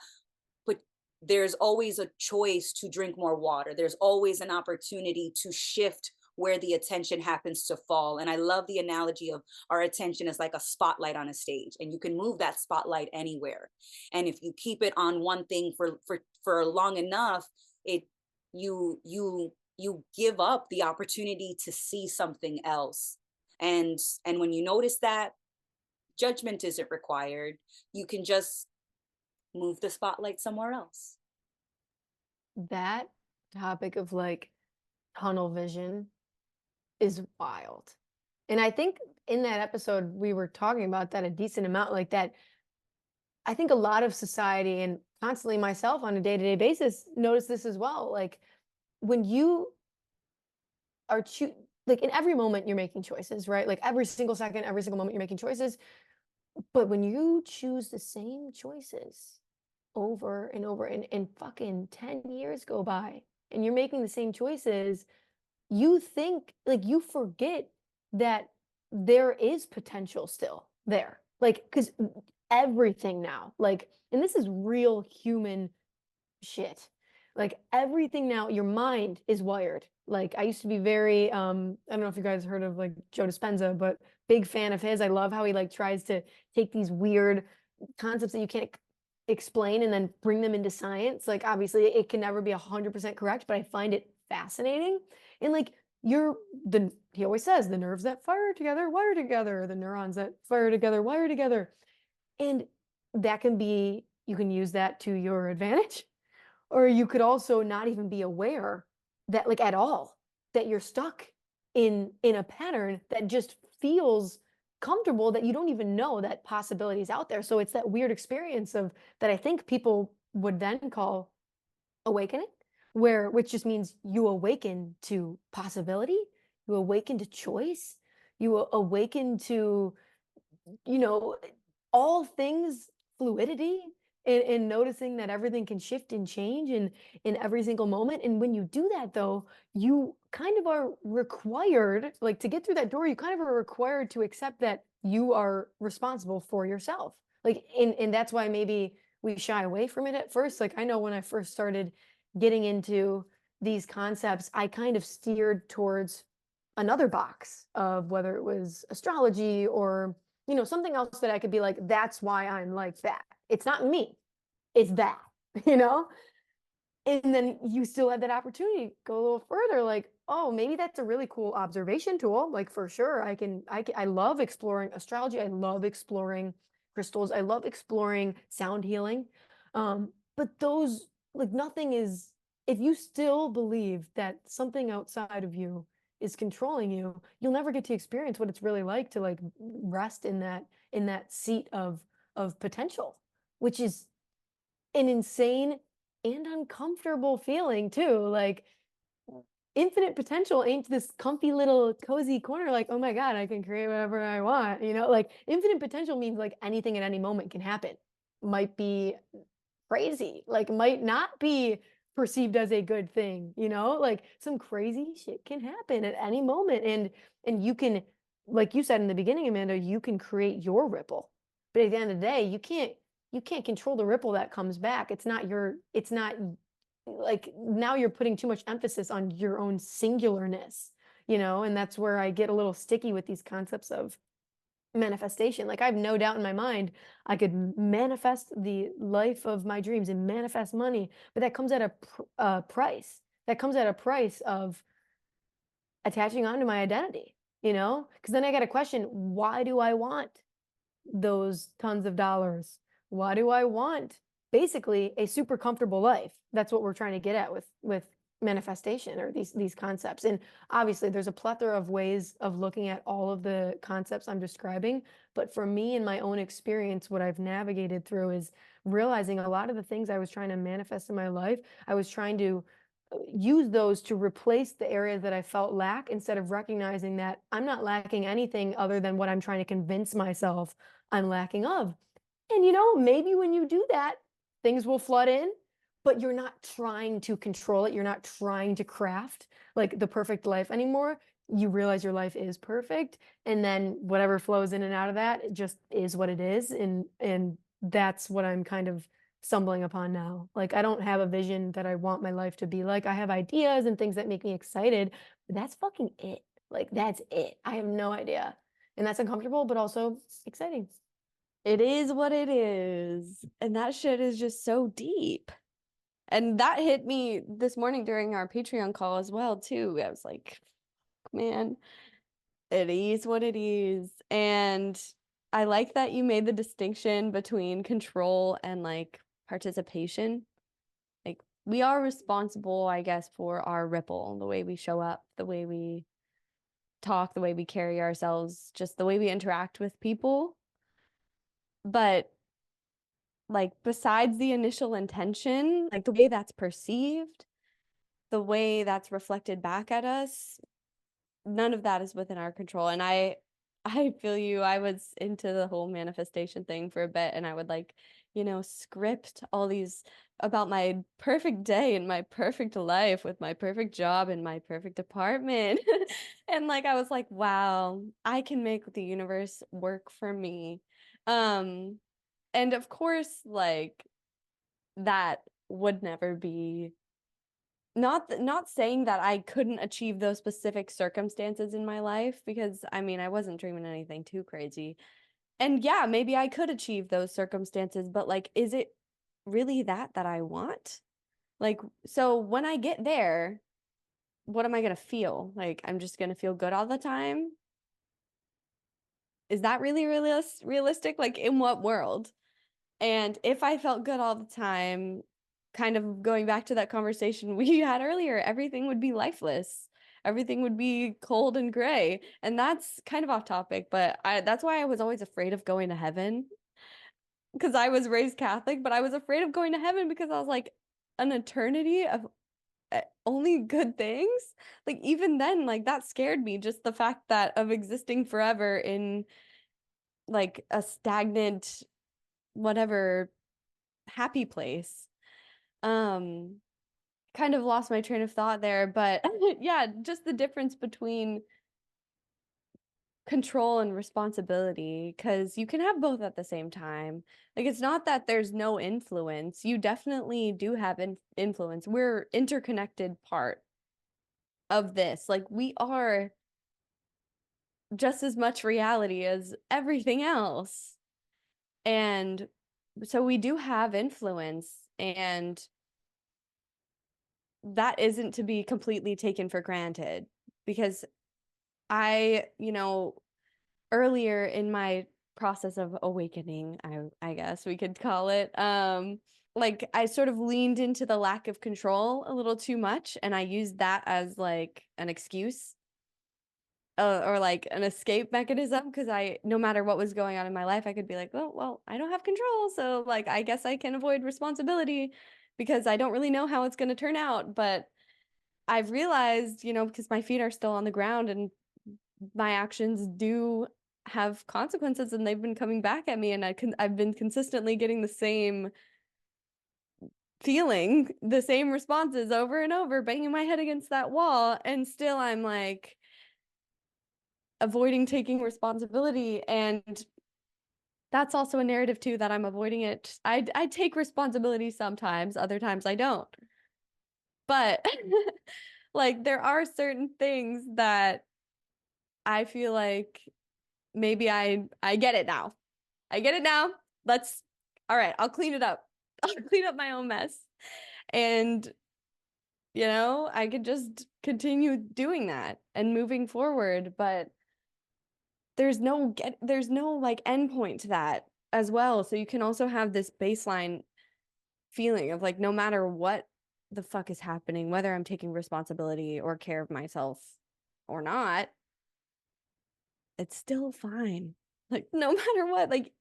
but there's always a choice to drink more water. There's always an opportunity to shift where the attention happens to fall. And I love the analogy of our attention is like a spotlight on a stage, and you can move that spotlight anywhere. And if you keep it on one thing for long enough, it you give up the opportunity to see something else. And when you notice that, judgment isn't required. You can just move the spotlight somewhere else.
That topic of like tunnel vision is wild. And I think in that episode we were talking about that a decent amount, like that. I think a lot of society, and constantly myself on a day-to-day basis, notice this as well. Like when you are like in every moment you're making choices, right? Like every single second, every single moment you're making choices. But when you choose the same choices over and over, and fucking 10 years go by and you're making the same choices, you think, like, you forget that there is potential still there. Like, because everything now, like, and this is real human shit. Like everything now, your mind is wired. Like I used to be very, I don't know if you guys heard of like Joe Dispenza, but big fan of his. I love how he like tries to take these weird concepts that you can't explain and then bring them into science. Like obviously it can never be 100% correct, but I find it fascinating. And like he always says the nerves that fire together, wire together, the neurons that fire together, wire together. And that can be, you can use that to your advantage. Or you could also not even be aware that, like, at all, that you're stuck in a pattern that just feels comfortable, that you don't even know that possibility is out there. So it's that weird experience of that I think people would then call awakening, which just means you awaken to possibility, you awaken to choice, you awaken to, you know, all things fluidity, and noticing that everything can shift and change in every single moment. And when you do that, though, you kind of are required, like to get through that door, you kind of are required to accept that you are responsible for yourself. Like, and that's why maybe we shy away from it at first. Like, I know when I first started getting into these concepts, I kind of steered towards another box of whether it was astrology or, you know, something else that I could be like, that's why I'm like that. It's not me, it's that, you know? And then you still have that opportunity, go a little further, like, oh, maybe that's a really cool observation tool. Like for sure, I love exploring astrology. I love exploring crystals. I love exploring sound healing. But those, like nothing is, if you still believe that something outside of you is controlling you, you'll never get to experience what it's really like to like rest in that seat of potential, which is an insane and uncomfortable feeling too. Like infinite potential ain't this comfy little cozy corner like, oh my God, I can create whatever I want, you know? Like infinite potential means like anything at any moment can happen. Might be crazy, like might not be perceived as a good thing, you know? Like some crazy shit can happen at any moment. And you can, like you said in the beginning, Amanda, you can create your ripple. But at the end of the day, you can't control the ripple that comes back. It's not like now you're putting too much emphasis on your own singularness, you know? And that's where I get a little sticky with these concepts of manifestation. Like I have no doubt in my mind I could manifest the life of my dreams and manifest money, but that comes at a price. That comes at a price of attaching on to my identity, you know? Because then I got a question, why do I want those tons of dollars? Why do I want basically a super comfortable life? That's what we're trying to get at with manifestation or these concepts. And obviously there's a plethora of ways of looking at all of the concepts I'm describing, but for me, in my own experience, what I've navigated through is realizing a lot of the things I was trying to manifest in my life, I was trying to use those to replace the areas that I felt lack, instead of recognizing that I'm not lacking anything other than what I'm trying to convince myself I'm lacking of. And maybe when you do that, things will flood in, but you're not trying to control it. You're not trying to craft like the perfect life anymore. You realize your life is perfect, and then whatever flows in and out of that, it just is what it is. And that's what I'm kind of stumbling upon now. Like, I don't have a vision that I want my life to be like. I have ideas and things that make me excited, but that's fucking it. Like, that's it. I have no idea. And that's uncomfortable, but also exciting.
It is what it is. And that shit is just so deep. And that hit me this morning during our Patreon call as well, too. I was like, man, it is what it is. And I like that you made the distinction between control and like participation. Like, we are responsible, I guess, for our ripple, the way we show up, the way we talk, the way we carry ourselves, just the way we interact with people. But like, besides the initial intention, like the way that's perceived, the way that's reflected back at us, none of that is within our control. And I feel you. I was into the whole manifestation thing for a bit, and I would like, script all these about my perfect day and my perfect life with my perfect job and my perfect apartment. And like, I was like, wow, I can make the universe work for me. And of course, like, that would never be, not saying that I couldn't achieve those specific circumstances in my life, because I mean, I wasn't dreaming anything too crazy. And yeah, maybe I could achieve those circumstances, but like, is it really that I want? Like, so when I get there, what am I going to feel? Like, I'm just going to feel good all the time? Is that really realistic? Like, in what world? And if I felt good all the time, kind of going back to that conversation we had earlier, everything would be lifeless. Everything would be cold and gray. And that's kind of off topic, but that's why I was always afraid of going to heaven, because I was raised Catholic, but I was afraid of going to heaven because I was like, an eternity of only good things. Like, even then, like, that scared me, just the fact that of existing forever in like a stagnant, whatever, happy place. Um, Kind of lost my train of thought there, but yeah, just the difference between control and responsibility, because you can have both at the same time. Like, it's not that there's no influence. You definitely do have influence. We're interconnected part of this. Like, we are just as much reality as everything else. And so we do have influence, and that isn't to be completely taken for granted, because I, earlier in my process of awakening, I guess we could call it, like, I sort of leaned into the lack of control a little too much, and I used that as like an excuse, or like an escape mechanism, because no matter what was going on in my life, I could be like, oh, well, I don't have control, so like, I guess I can avoid responsibility because I don't really know how it's going to turn out. But I've realized, because my feet are still on the ground and my actions do have consequences, and they've been coming back at me, and I've been consistently getting the same feeling, the same responses over and over, banging my head against that wall, and still I'm like avoiding taking responsibility. And that's also a narrative too, that I'm avoiding it. I take responsibility sometimes, other times I don't. But like, there are certain things that I feel like maybe I get it now. I get it now. All right, I'll clean it up. I'll clean up my own mess. And, I could just continue doing that and moving forward. But there's no like endpoint to that as well. So you can also have this baseline feeling of like, no matter what the fuck is happening, whether I'm taking responsibility or care of myself or not, it's still fine. Like, no matter what, like,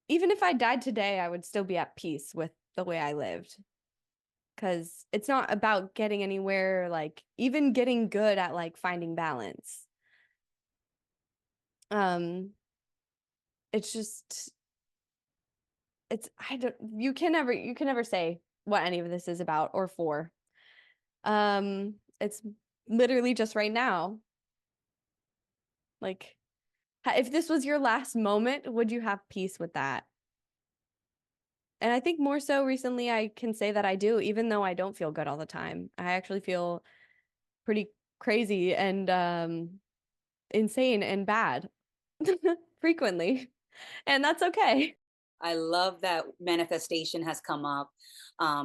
even if I died today, I would still be at peace with the way I lived. Because it's not about getting anywhere, like, even getting good at, like, finding balance. It's just, you can never say what any of this is about or for. It's literally just right now. Like, if this was your last moment, would you have peace with that? And I think more so recently I can say that I do, even though I don't feel good all the time. I actually feel pretty crazy and insane and bad frequently. And that's okay.
I love that manifestation has come up,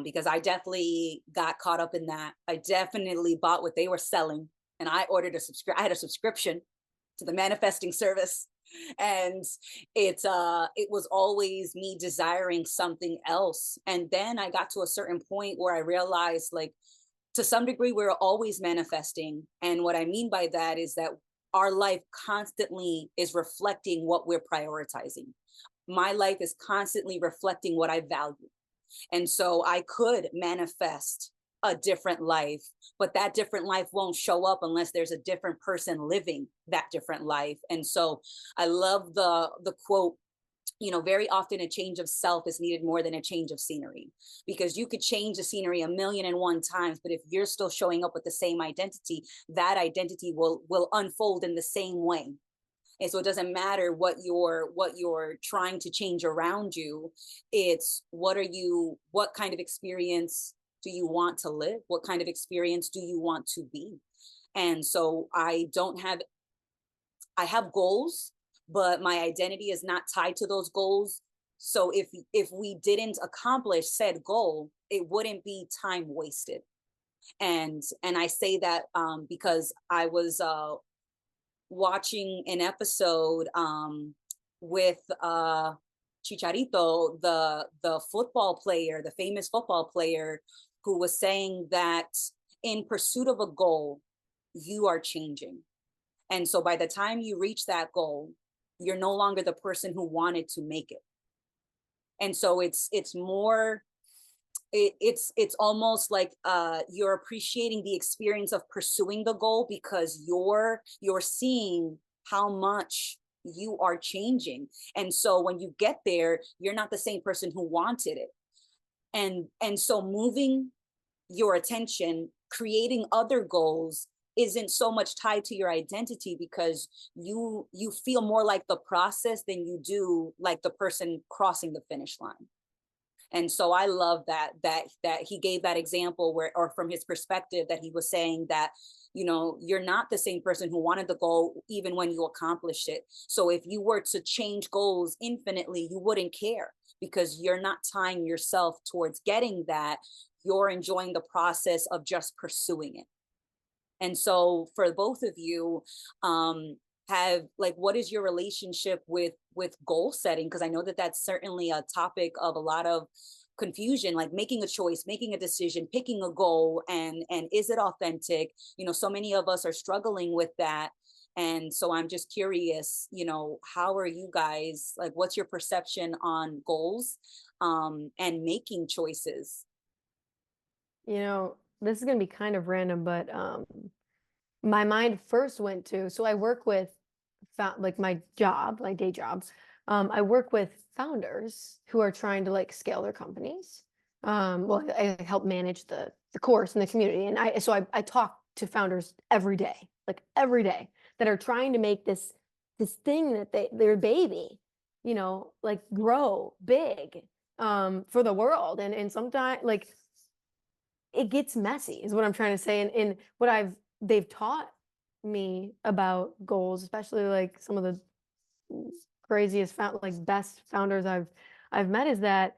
because I definitely got caught up in that. I definitely bought what they were selling, and I ordered I had a subscription to the manifesting service, and it was always me desiring something else. And then I got to a certain point where I realized, like, to some degree, we're always manifesting. And what I mean by that is that our life constantly is reflecting what we're prioritizing. My life is constantly reflecting what I value. And so I could manifest a different life, but that different life won't show up unless there's a different person living that different life. And so I love the quote, very often a change of self is needed more than a change of scenery, because you could change the scenery 1,000,001 times, but if you're still showing up with the same identity, that identity will unfold in the same way. And so it doesn't matter what you're trying to change around you. It's what kind of experience do you want to live? What kind of experience do you want to be? And so I have goals, but my identity is not tied to those goals. So if we didn't accomplish said goal, it wouldn't be time wasted. And I say that because I was watching an episode with Chicharito, the football player, the famous football player, who was saying that in pursuit of a goal, you are changing. And so by the time you reach that goal, you're no longer the person who wanted to make it. And so it's almost like you're appreciating the experience of pursuing the goal, because you're seeing how much you are changing. And so when you get there, you're not the same person who wanted it. And so moving your attention, creating other goals, isn't so much tied to your identity, because you feel more like the process than you do like the person crossing the finish line. And so I love that he gave that example or from his perspective, that he was saying that, you're not the same person who wanted the goal even when you accomplished it. So if you were to change goals infinitely, you wouldn't care, because you're not tying yourself towards getting that. You're enjoying the process of just pursuing it. And so for both of you, what is your relationship with goal setting? Because I know that that's certainly a topic of a lot of confusion, like making a choice, making a decision, picking a goal, and is it authentic? So many of us are struggling with that. And so I'm just curious, how are you guys, like, what's your perception on goals and making choices?
This is going to be kind of random, but my mind first went to, so I work with like my job, my day job. I work with founders who are trying to like scale their companies. Well, I help manage the course in the community. And I talk to founders every day, that are trying to make this thing that their baby, like grow big for the world. And sometimes like it gets messy is what I'm trying to say. And what they've taught me about goals, especially like some of the craziest best founders I've met, is that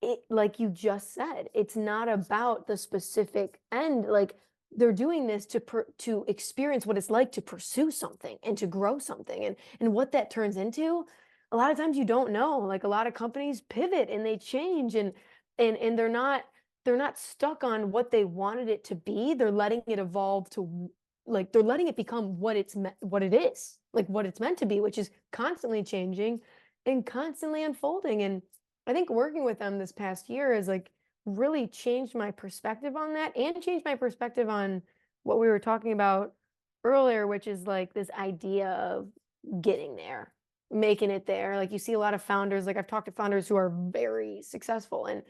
it, like you just said, it's not about the specific end. Like they're doing this to experience what it's like to pursue something and to grow something, and what that turns into. A lot of times you don't know. Like a lot of companies pivot and they change, and they're not they're not stuck on what they wanted it to be. They're letting it evolve to, like, they're letting it become what what it is, like what it's meant to be, which is constantly changing and constantly unfolding. And I think working with them this past year has like really changed my perspective on that, and changed my perspective on what we were talking about earlier, which is like this idea of getting there, making it there. Like you see a lot of founders, like I've talked to founders who are very successful and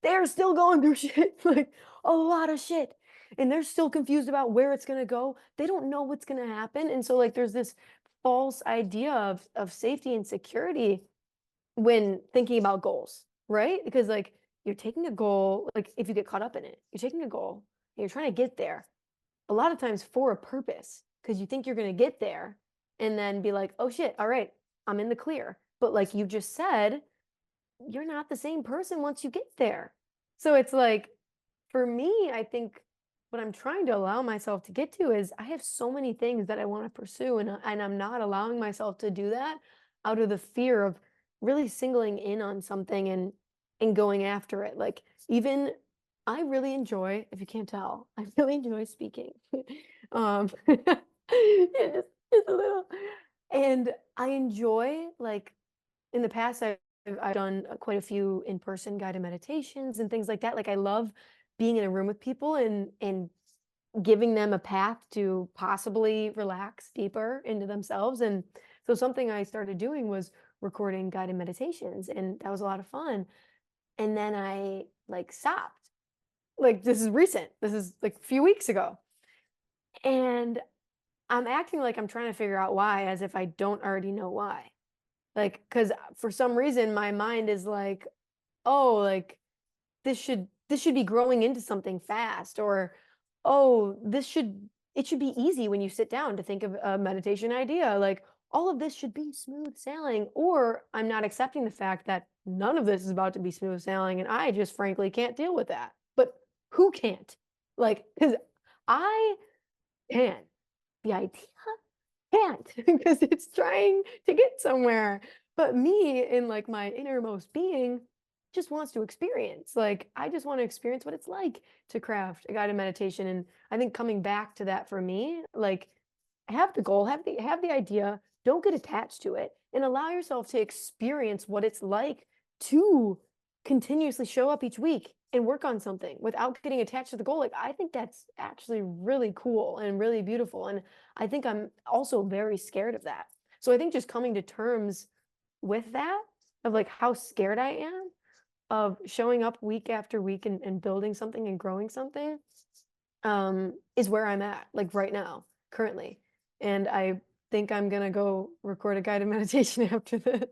they're still going through shit, like a lot of shit. And they're still confused about where it's gonna go. They don't know what's gonna happen. And so like there's this false idea of safety and security when thinking about goals, right? Because like you're taking a goal, like if you get caught up in it, you're taking a goal and you're trying to get there a lot of times for a purpose, because you think you're going to get there and then be like, oh shit, all right, I'm in the clear. But like you just said, you're not the same person once you get there. So it's like, for me, I think what I'm trying to allow myself to get to is I have so many things that I want to pursue, and I'm not allowing myself to do that out of the fear of really singling in on something and going after it. Like even I really enjoy, if you can't tell, I really enjoy speaking. Just a little. And I enjoy, like, in the past, I've done quite a few in-person guided meditations and things like that. Like I love being in a room with people and giving them a path to possibly relax deeper into themselves. And so something I started doing was recording guided meditations, and that was a lot of fun. And then I like stopped. Like this is recent. This is like a few weeks ago. And I'm acting like I'm trying to figure out why, as if I don't already know why. Like, because for some reason my mind is like, oh, like this should be growing into something fast, or oh, it should be easy when you sit down to think of a meditation idea. Like all of this should be smooth sailing, or I'm not accepting the fact that none of this is about to be smooth sailing, and I just frankly can't deal with that. But who can't? Like, because I can. The idea can't because it's trying to get somewhere. But me, in like my innermost being, just wants to experience. Like I just want to experience what it's like to craft a guided meditation. And I think coming back to that for me, like have the goal, have the idea, don't get attached to it, and allow yourself to experience what it's like to continuously show up each week and work on something without getting attached to the goal. Like I think that's actually really cool and really beautiful. And I think I'm also very scared of that. So I think just coming to terms with that, of like how scared I am of showing up week after week and building something and growing something, is where I'm at, like right now, currently. And I think I'm gonna go record a guided meditation after this.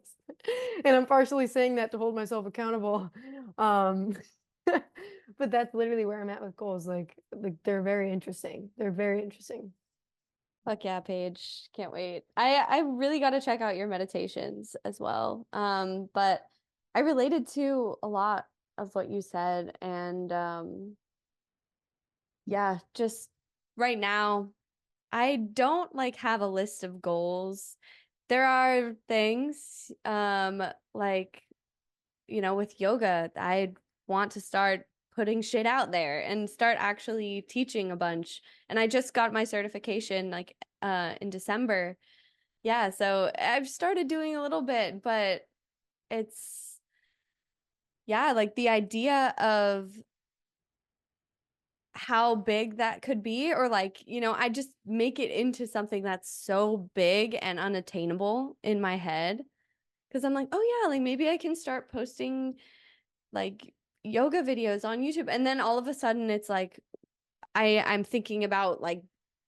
And I'm partially saying that to hold myself accountable. But that's literally where I'm at with goals. Like they're very interesting. They're very interesting.
Fuck yeah, Paige. Can't wait. I really got to check out your meditations as well. But I related to a lot of what you said, and yeah, just right now I don't like have a list of goals. There are things like, you know, with yoga, I want to start putting shit out there and start actually teaching a bunch. And I just got my certification like in December. Yeah, so I've started doing a little bit, but it's yeah, like the idea of how big that could be, or like, you know, I just make it into something that's so big and unattainable in my head, because I'm like, oh yeah, like maybe I can start posting like yoga videos on YouTube. And then all of a sudden it's like I'm thinking about like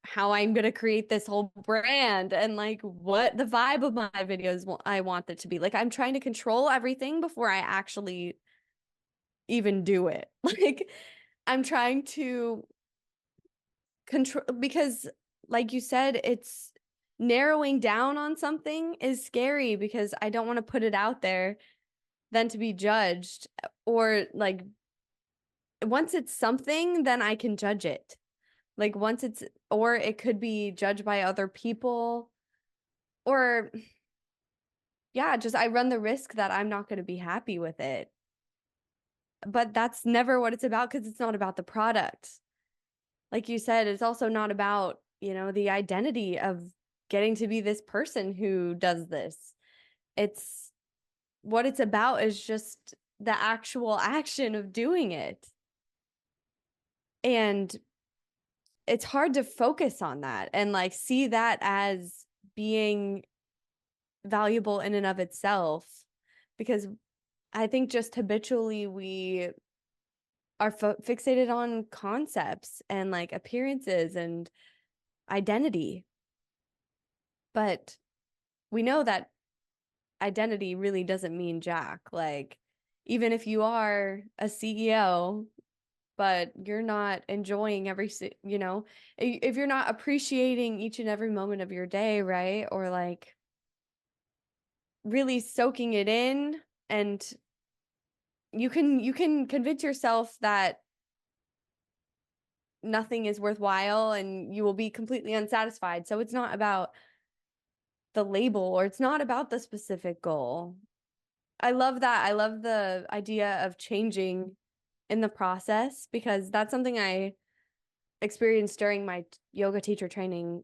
how I'm going to create this whole brand and like what the vibe of my videos I want it to be. Like I'm trying to control everything before I actually even do it. Like I'm trying to control, because like you said, it's narrowing down on something is scary because I don't want to put it out there then to be judged, or like once it's something, then I can judge it. Like once it's, or it could be judged by other people, or yeah, just I run the risk that I'm not going to be happy with it. but that's never what it's about, because it's not about the product. Like you said, it's also not about, the identity of getting to be this person who does this. It's what it's about is just the actual action of doing it. And it's hard to focus on that and like see that as being valuable in and of itself, because I think just habitually we are fixated on concepts and like appearances and identity. But we know that identity really doesn't mean jack. Like, even if you are a CEO, but you're not enjoying if you're not appreciating each and every moment of your day, right? Or like really soaking it in, and you can convince yourself that nothing is worthwhile and you will be completely unsatisfied. So it's not about the label, or it's not about the specific goal. I love that. I love the idea of changing in the process, because that's something I experienced during my yoga teacher training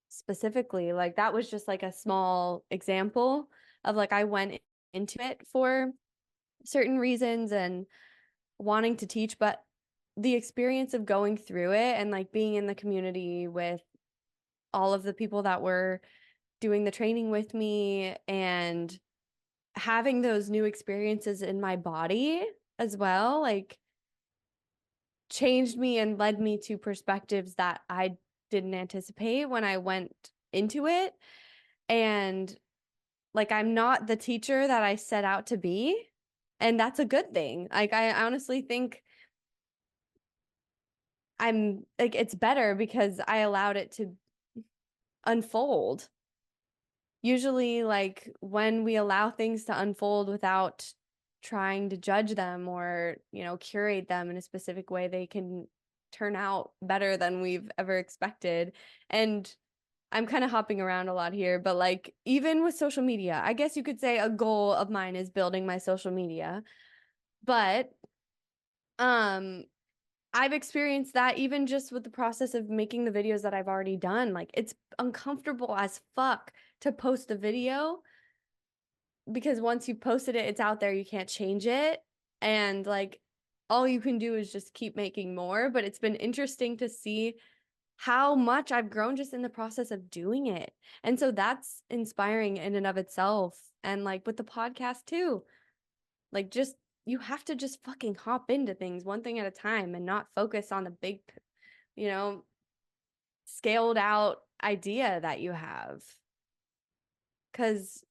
specifically. Like, that was just like a small example of like, I went into it for certain reasons and wanting to teach, but the experience of going through it and like being in the community with all of the people that were doing the training with me and having those new experiences in my body as well, like changed me and led me to perspectives that I didn't anticipate when I went into it. And like, I'm not the teacher that I set out to be, and that's a good thing. Like, I honestly think I'm like, it's better because I allowed it to unfold. Usually, like, when we allow things to unfold without trying to judge them or, curate them in a specific way, they can turn out better than we've ever expected. And I'm kind of hopping around a lot here, but like, even with social media, I guess you could say a goal of mine is building my social media. But I've experienced that even just with the process of making the videos that I've already done. Like, it's uncomfortable as fuck to post a video, because once you posted it, it's out there, you can't change it. And like, all you can do is just keep making more. But it's been interesting to see how much I've grown just in the process of doing it. And so that's inspiring in and of itself. And like with the podcast too, like, just, you have to just fucking hop into things one thing at a time and not focus on the big, you know, scaled out idea that you have. Because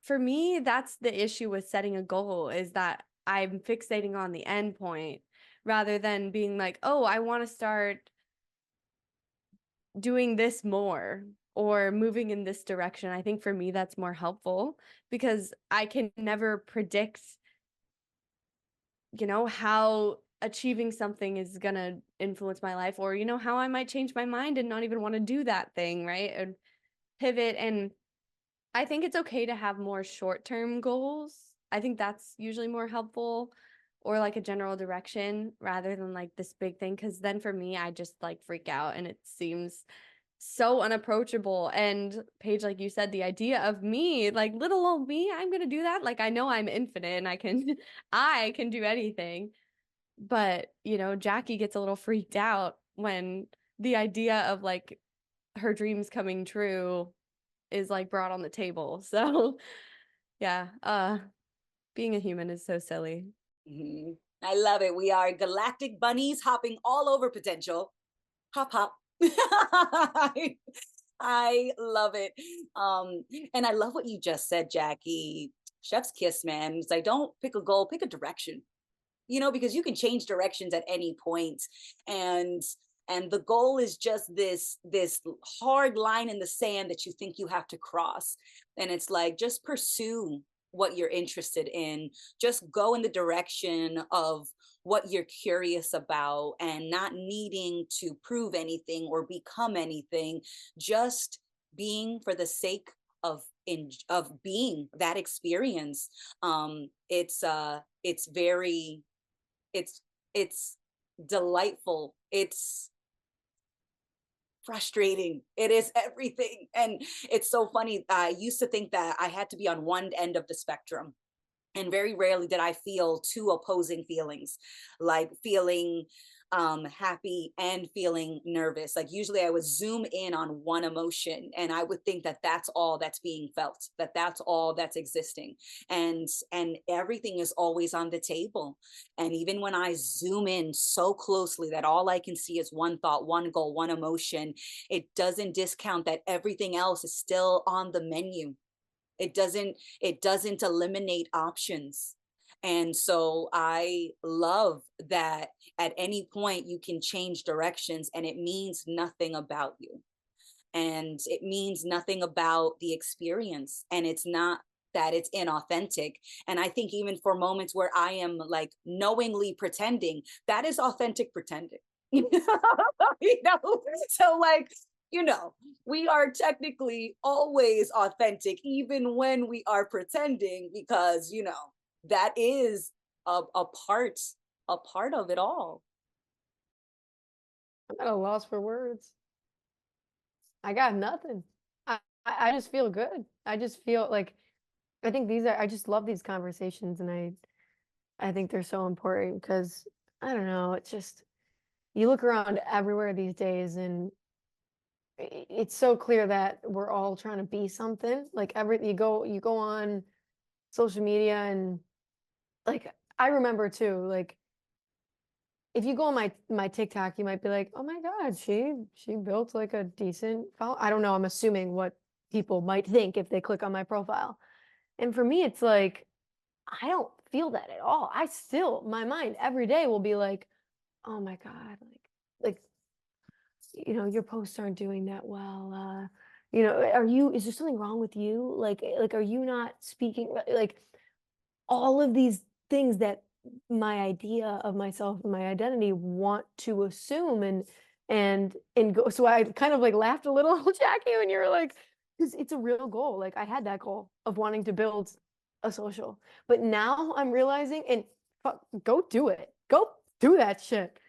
for me, that's the issue with setting a goal, is that I'm fixating on the end point rather than being like, oh, I want to start doing this more or moving in this direction. I think for me, that's more helpful, because I can never predict, how achieving something is going to influence my life, or, how I might change my mind and not even want to do that thing, right? And pivot. And I think it's okay to have more short-term goals. I think that's usually more helpful, or like a general direction rather than like this big thing. Because then for me, I just like freak out and it seems so unapproachable. And Paige, like you said, the idea of me, like little old me, I'm gonna do that. Like, I know I'm infinite and I can I can do anything. But, Jackie gets a little freaked out when the idea of like her dreams coming true is like brought on the table. So yeah, being a human is so silly.
Mm-hmm. I love it. We are galactic bunnies hopping all over potential. Hop, hop. I love it. And I love what you just said, Jackie. Chef's kiss, man. It's like, don't pick a goal, pick a direction. Because you can change directions at any point. And the goal is just this hard line in the sand that you think you have to cross. And it's like, just pursue what you're interested in. Just go in the direction of what you're curious about, and not needing to prove anything or become anything, just being for the sake of being that experience. It's very it's delightful, it's frustrating, it is everything. And it's so funny, I used to think that I had to be on one end of the spectrum, and very rarely did I feel two opposing feelings, like feeling happy and feeling nervous. Like usually I would zoom in on one emotion and I would think that that's all that's being felt, that that's all that's existing. And everything is always on the table. And even when I zoom in so closely that all I can see is one thought, one goal, one emotion, it doesn't discount that everything else is still on the menu. It doesn't eliminate options. And so I love that at any point you can change directions and it means nothing about you. And it means nothing about the experience. And it's not that it's inauthentic. And I think even for moments where I am like knowingly pretending, that is authentic pretending. You know? So like, we are technically always authentic, even when we are pretending, because, that is a part of it all.
I'm at a loss for words. I got nothing. I just feel good. I just feel like I think I just love these conversations, and I think they're so important because I don't know, it's just you look around everywhere these days and it's so clear that we're all trying to be something. Like you go on social media and like I remember too, like if you go on my TikTok, you might be like, "Oh my God, she built like a decent follow." I don't know. I'm assuming what people might think if they click on my profile. And for me, it's like I don't feel that at all. My mind every day will be like, "Oh my God, like your posts aren't doing that well. Is there something wrong with you? Like are you not speaking like all of these things that my idea of myself and my identity want to assume and go. So I kind of like laughed a little, Jackie, when you were like, because it's a real goal. Like I had that goal of wanting to build a social, but now I'm realizing and go do it. Go do that shit.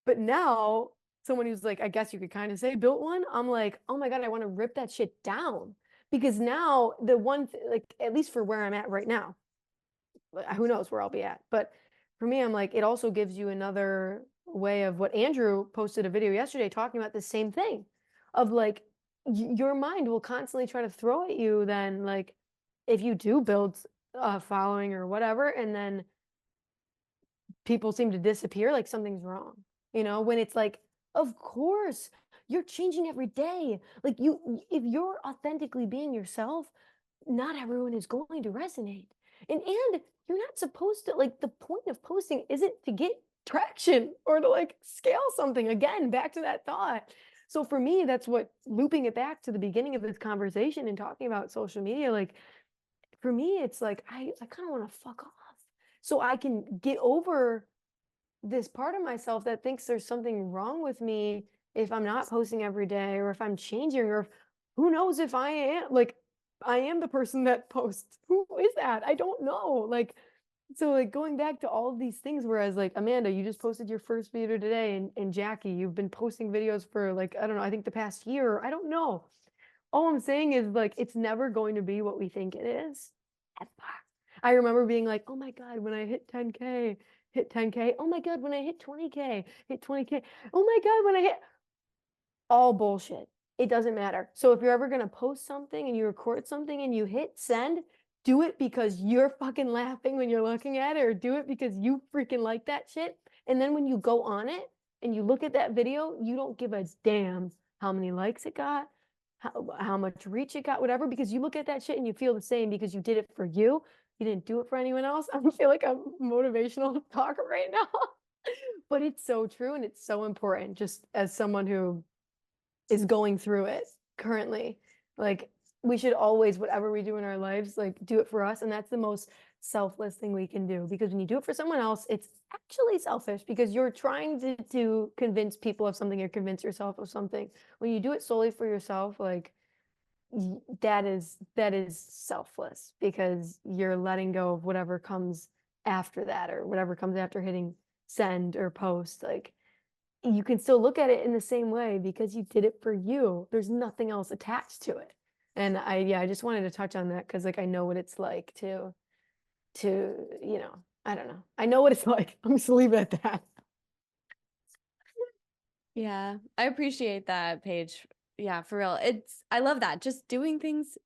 But now someone who's like, I guess you could kind of say built one, I'm like, oh my God, I want to rip that shit down. Because now like at least for where I'm at right now, who knows where I'll be at. But for me, I'm like, it also gives you another way of what Andrew posted a video yesterday talking about the same thing of like your mind will constantly try to throw at you then like if you do build a following or whatever and then people seem to disappear like something's wrong, when it's like of course you're changing every day, like if you're authentically being yourself, not everyone is going to resonate. And you're not supposed to, like, the point of posting isn't to get traction or to like scale something. Again, back to that thought. So for me, that's what looping it back to the beginning of this conversation and talking about social media, like for me, it's like I kind of want to fuck off so I can get over this part of myself that thinks there's something wrong with me if I'm not posting every day or if I'm changing or if who knows if I am the person that posts. Who is that? I don't know. So like going back to all of these things, whereas like Amanda, you just posted your first video today, and Jackie, you've been posting videos for like, I don't know, I think the past year, I don't know. All I'm saying is like it's never going to be what we think it is. Ever. I remember being like, oh my God, when I hit 10K, hit 10K. Oh my God, when I hit 20K, hit 20K. Oh my God, when I hit all bullshit. It doesn't matter. So if you're ever gonna post something and you record something and you hit send, do it because you're fucking laughing when you're looking at it, or do it because you freaking like that shit. And then when you go on it and you look at that video, you don't give a damn how many likes it got, how much reach it got, whatever, because you look at that shit and you feel the same because you did it for you. You didn't do it for anyone else. I feel like a motivational talker right now. But it's so true and it's so important, just as someone who is going through it currently. Like we should always, whatever we do in our lives, like do it for us. And that's the most selfless thing we can do, because when you do it for someone else, it's actually selfish because you're trying to convince people of something or convince yourself of something. When you do it solely for yourself, like that is selfless because you're letting go of whatever comes after that or whatever comes after hitting send or post, like you can still look at it in the same way because you did it for you. There's nothing else attached to it. And I just wanted to touch on that because like I know what it's like to, I don't know. I know what it's like. I'm just leave it at that.
Yeah, I appreciate that, Paige. Yeah, for real. I love that. Just doing things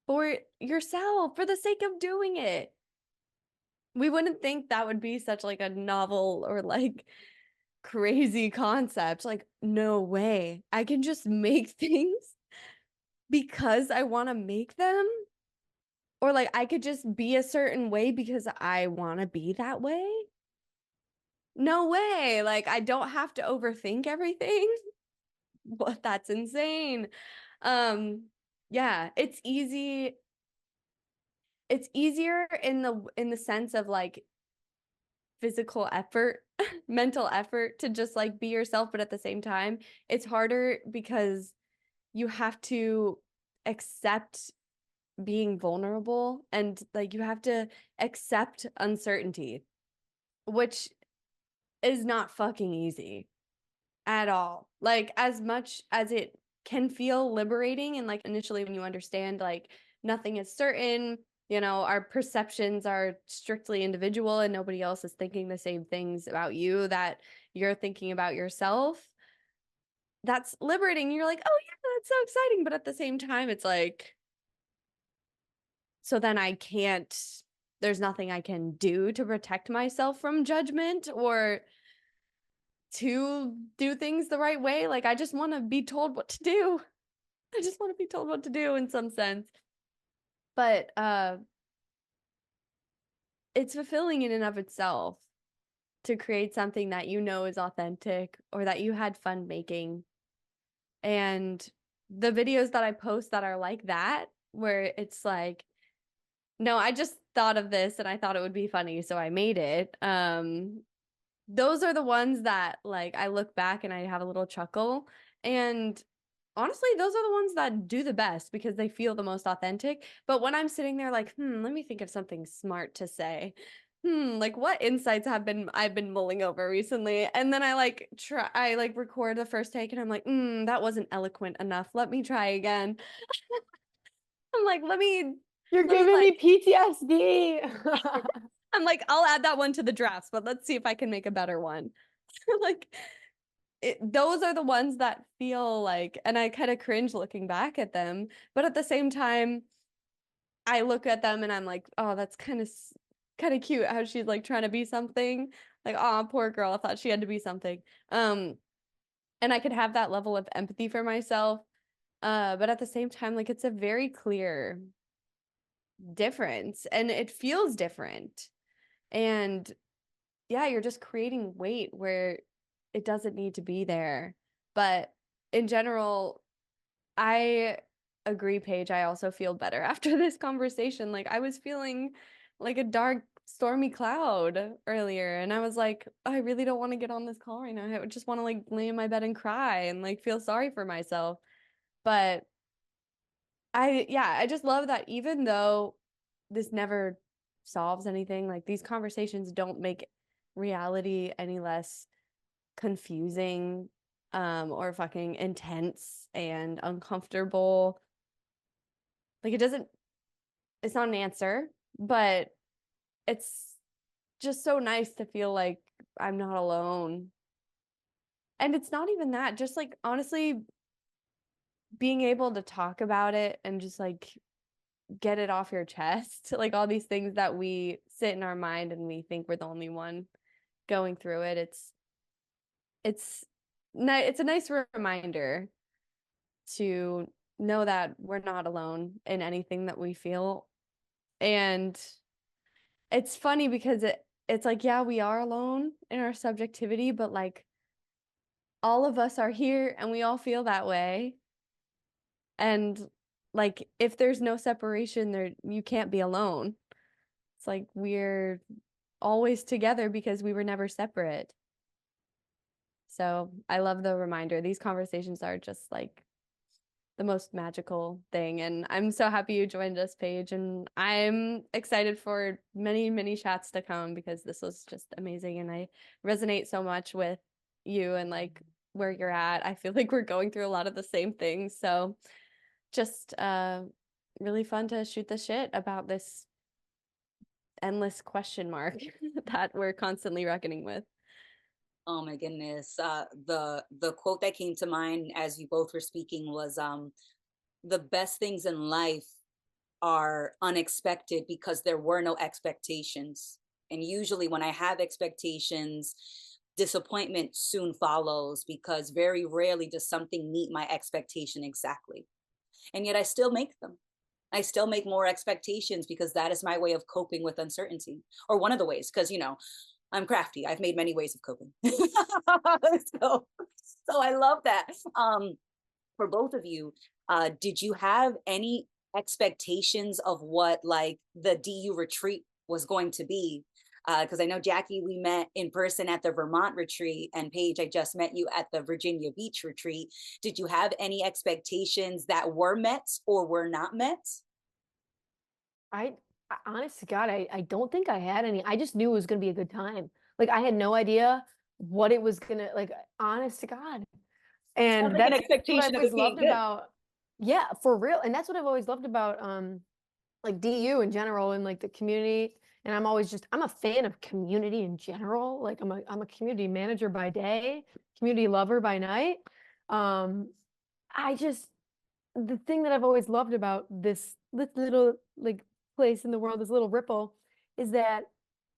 for yourself, for the sake of doing it. We wouldn't think that would be such like a novel or like crazy concept. Like, no way. I can just make things because I want to make them. Or like I could just be a certain way because I want to be that way. No way. Like I don't have to overthink everything. What? That's insane. Yeah, it's easy. It's easier in the sense of like physical effort, mental effort to just like be yourself, but at the same time, it's harder because you have to accept being vulnerable and like you have to accept uncertainty, which is not fucking easy at all. Like as much as it can feel liberating and like initially when you understand like nothing is certain, our perceptions are strictly individual and nobody else is thinking the same things about you that you're thinking about yourself. That's liberating. You're like, oh yeah, that's so exciting. But at the same time, it's like, so then there's nothing I can do to protect myself from judgment or to do things the right way. Like, I just want to be told what to do. I just want to be told what to do in some sense. But it's fulfilling in and of itself to create something that you know is authentic or that you had fun making. And the videos that I post that are like that, where it's like, no, I just thought of this and I thought it would be funny, so I made it. Those are the ones that like I look back and I have a little chuckle. And honestly, those are the ones that do the best because they feel the most authentic. But when I'm sitting there like, let me think of something smart to say. Like what insights I've been mulling over recently. And then I record the first take and I'm like, that wasn't eloquent enough. Let me try again. I'm like,
You're
let me
giving
like
me PTSD.
I'm like, I'll add that one to the drafts, but let's see if I can make a better one. Like those are the ones that feel like, and I kind of cringe looking back at them, but at the same time, I look at them and I'm like, oh, that's kind of cute how she's like trying to be something. Like, oh, poor girl, I thought she had to be something. And I could have that level of empathy for myself. But at the same time, like it's a very clear difference and it feels different. And yeah, you're just creating weight where it doesn't need to be there. But in general, I agree, Paige. I also feel better after this conversation. Like I was feeling like a dark, stormy cloud earlier. And I was like, I really don't want to get on this call right now. I just want to like lay in my bed and cry and like feel sorry for myself. But I just love that even though this never solves anything, like these conversations don't make reality any less confusing or fucking intense and uncomfortable. Like it's not an answer, but it's just so nice to feel like I'm not alone. And it's not even that, just like honestly being able to talk about it and just like get it off your chest, like all these things that we sit in our mind and we think we're the only one going through it. It's it's a nice reminder to know that we're not alone in anything that we feel. And it's funny because it's like, yeah, we are alone in our subjectivity, but like all of us are here and we all feel that way. And like if there's no separation there, you can't be alone. It's like we're always together because we were never separate. So I love the reminder. These conversations are just like the most magical thing. And I'm so happy you joined us, Paige. And I'm excited for many, many chats to come because this was just amazing. And I resonate so much with you and like where you're at. I feel like we're going through a lot of the same things. So just really fun to shoot the shit about this endless question mark that we're constantly reckoning with.
Oh my goodness. The quote that came to mind as you both were speaking was the best things in life are unexpected because there were no expectations. And usually when I have expectations, disappointment soon follows because very rarely does something meet my expectation exactly. And yet I still make them. I still make more expectations because that is my way of coping with uncertainty, or one of the ways, because, you know, I'm crafty. I've made many ways of coping. So I love that. For both of you, did you have any expectations of what like the DU retreat was going to be? Because I know, Jackie, we met in person at the Vermont retreat, and Paige, I just met you at the Virginia Beach retreat. Did you have any expectations that were met or were not met?
I honest to God, I don't think I had any. I just knew it was gonna be a good time. Like I had no idea what it was gonna like, honest to God.
Sounds
And
like an
that's what
expectation
I've
of
always
it being
loved
good.
about, yeah, for real. And that's what I've always loved about like DU in general and like the community. And I'm a fan of community in general. Like I'm a community manager by day, community lover by night. Um I just the thing that I've always loved about this little like place in the world, this little ripple, is that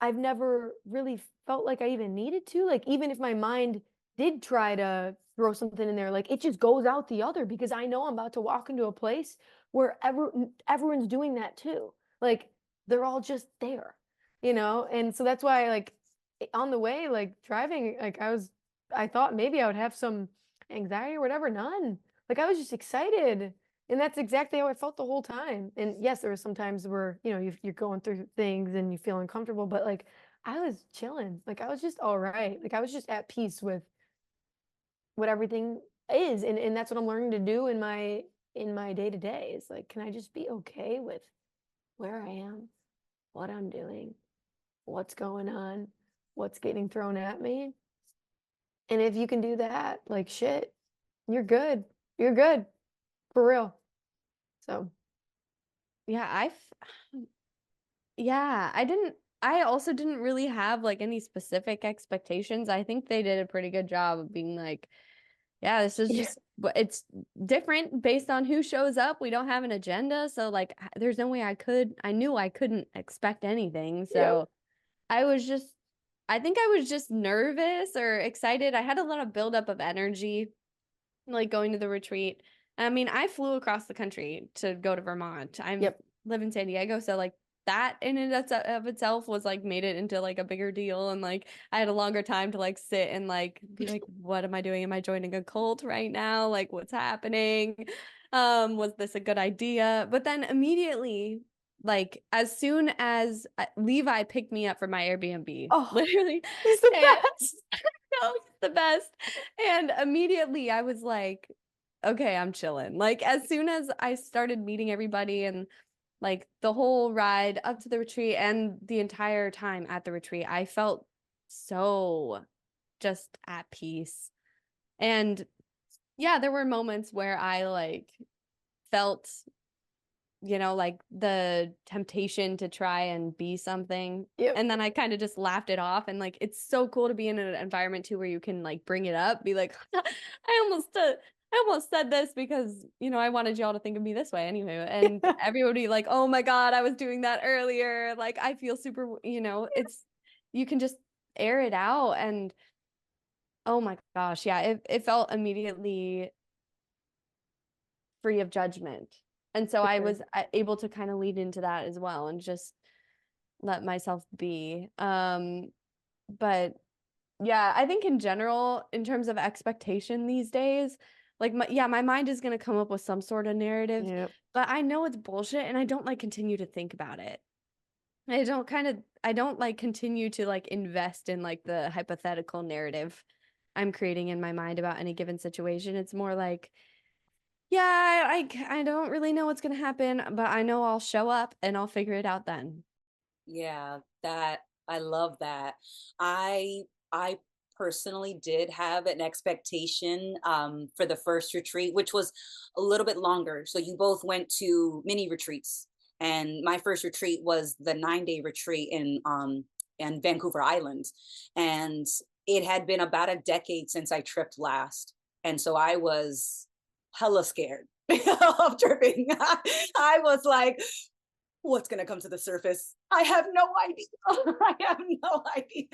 I've never really felt like I even needed to. Like even if my mind did try to throw something in there, like it just goes out the other because I know I'm about to walk into a place where everyone's doing that too. Like they're all just there, And so that's why like on the way, like driving, like I thought maybe I would have some anxiety or whatever. None. Like I was just excited. And that's exactly how I felt the whole time. And yes, there were some times where, you're going through things and you feel uncomfortable, but like I was chilling. Like I was just all right. Like I was just at peace with what everything is. And that's what I'm learning to do in my day to day. Is like, can I just be okay with where I am, what I'm doing, what's going on, what's getting thrown at me? And if you can do that, like shit, you're good. You're good. For real. So
Yeah, yeah, I also didn't really have like any specific expectations. I think they did a pretty good job of being like, yeah, this is
yeah.
just it's different based on who shows up. We don't have an agenda, so like there's no way I knew I couldn't expect anything.
Yep.
So I think I was just nervous or excited. I had a lot of buildup of energy like going to the retreat. I mean, I flew across the country to go to Vermont. I
Yep.
live in San Diego, so like that in and of itself was like made it into like a bigger deal, and like I had a longer time to like sit and like be like, what am I doing? Am I joining a cult right now? Like what's happening? Was this a good idea? But then immediately, like as soon as Levi picked me up from my Airbnb,
Oh,
literally,
he's the
and
best.
no, he's the best. And immediately I was like, okay, I'm chilling. Like as soon as I started meeting everybody and like the whole ride up to the retreat and the entire time at the retreat, I felt so just at peace. And yeah, there were moments where I like felt, like the temptation to try and be something.
Yep.
And then I kind of just laughed it off. And like, it's so cool to be in an environment too where you can like bring it up, be like, I almost said this because, I wanted y'all to think of me this way anyway. And everybody like, oh my God, I was doing that earlier. Like, I feel super, you can just air it out. And oh my gosh, yeah, it felt immediately free of judgment. And so I was able to kind of lead into that as well and just let myself be. But yeah, I think in general, in terms of expectation these days, like my mind is going to come up with some sort of narrative,
Yep.
but I know it's bullshit and I don't like continue to think about it. I don't like continue to like invest in like the hypothetical narrative I'm creating in my mind about any given situation. It's more like, Yeah, I don't really know what's gonna happen, but I know I'll show up and I'll figure it out then.
Yeah, that I love that. I personally did have an expectation for the first retreat, which was a little bit longer. So you both went to mini retreats, and my first retreat was the 9-day retreat in Vancouver Island, and it had been about a decade since I tripped last, and so I was hella scared of tripping. I was like, what's going to come to the surface? I have no idea. I have no idea.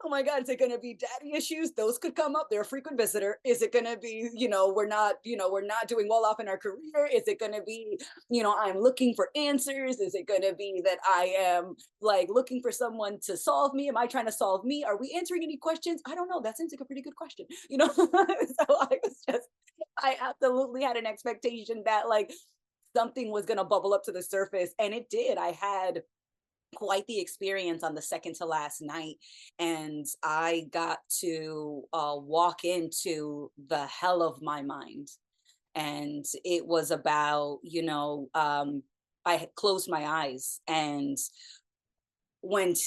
Oh my God, is it going to be daddy issues? Those could come up. They're a frequent visitor. Is it going to be, we're not doing well off in our career? Is it going to be, I'm looking for answers? Is it going to be that I am like looking for someone to solve me? Am I trying to solve me? Are we answering any questions? I don't know. That seems like a pretty good question, So I absolutely had an expectation that like something was going to bubble up to the surface, and it did. I had quite the experience on the second to last night, and I got to walk into the hell of my mind. And it was about, I had closed my eyes and went,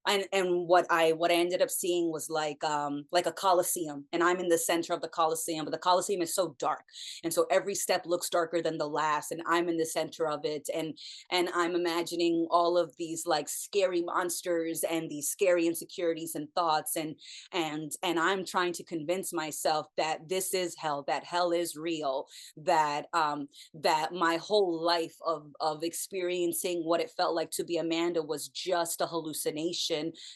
and what I ended up seeing was like a coliseum, and I'm in the center of the coliseum, but the coliseum is so dark, and so every step looks darker than the last, and I'm in the center of it, and I'm imagining all of these like scary monsters and these scary insecurities and thoughts, and I'm trying to convince myself that this is hell, that hell is real, that my whole life of experiencing what it felt like to be Amanda was just a hallucination,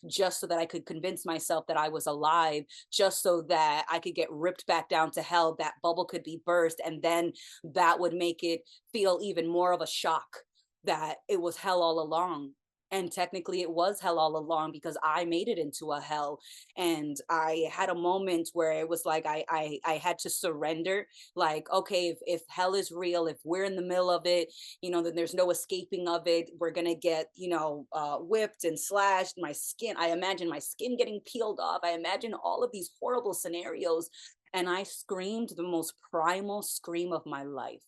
just so that I could convince myself that I was alive, just so that I could get ripped back down to hell, that bubble could be burst, and then that would make it feel even more of a shock that it was hell all along. And technically it was hell all along, because I made it into a hell. And I had a moment where it was like I had to surrender, like, okay, if hell is real, if we're in the middle of it, then there's no escaping of it. We're gonna get, whipped and slashed. My skin, I imagine my skin getting peeled off. I imagine all of these horrible scenarios. And I screamed the most primal scream of my life.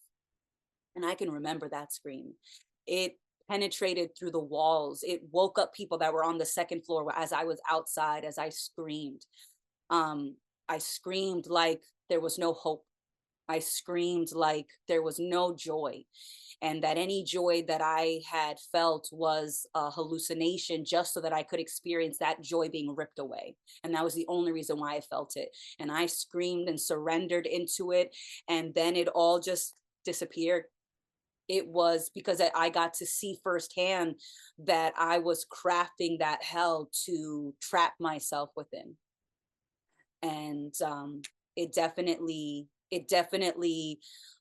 And I can remember that scream. It penetrated through the walls. It woke up people that were on the second floor as I was outside, as I screamed. I screamed like there was no hope. I screamed like there was no joy, and that any joy that I had felt was a hallucination, just so that I could experience that joy being ripped away. And that was the only reason why I felt it. And I screamed and surrendered into it, and then it all just disappeared. It was because I got to see firsthand that I was crafting that hell to trap myself within. And it definitely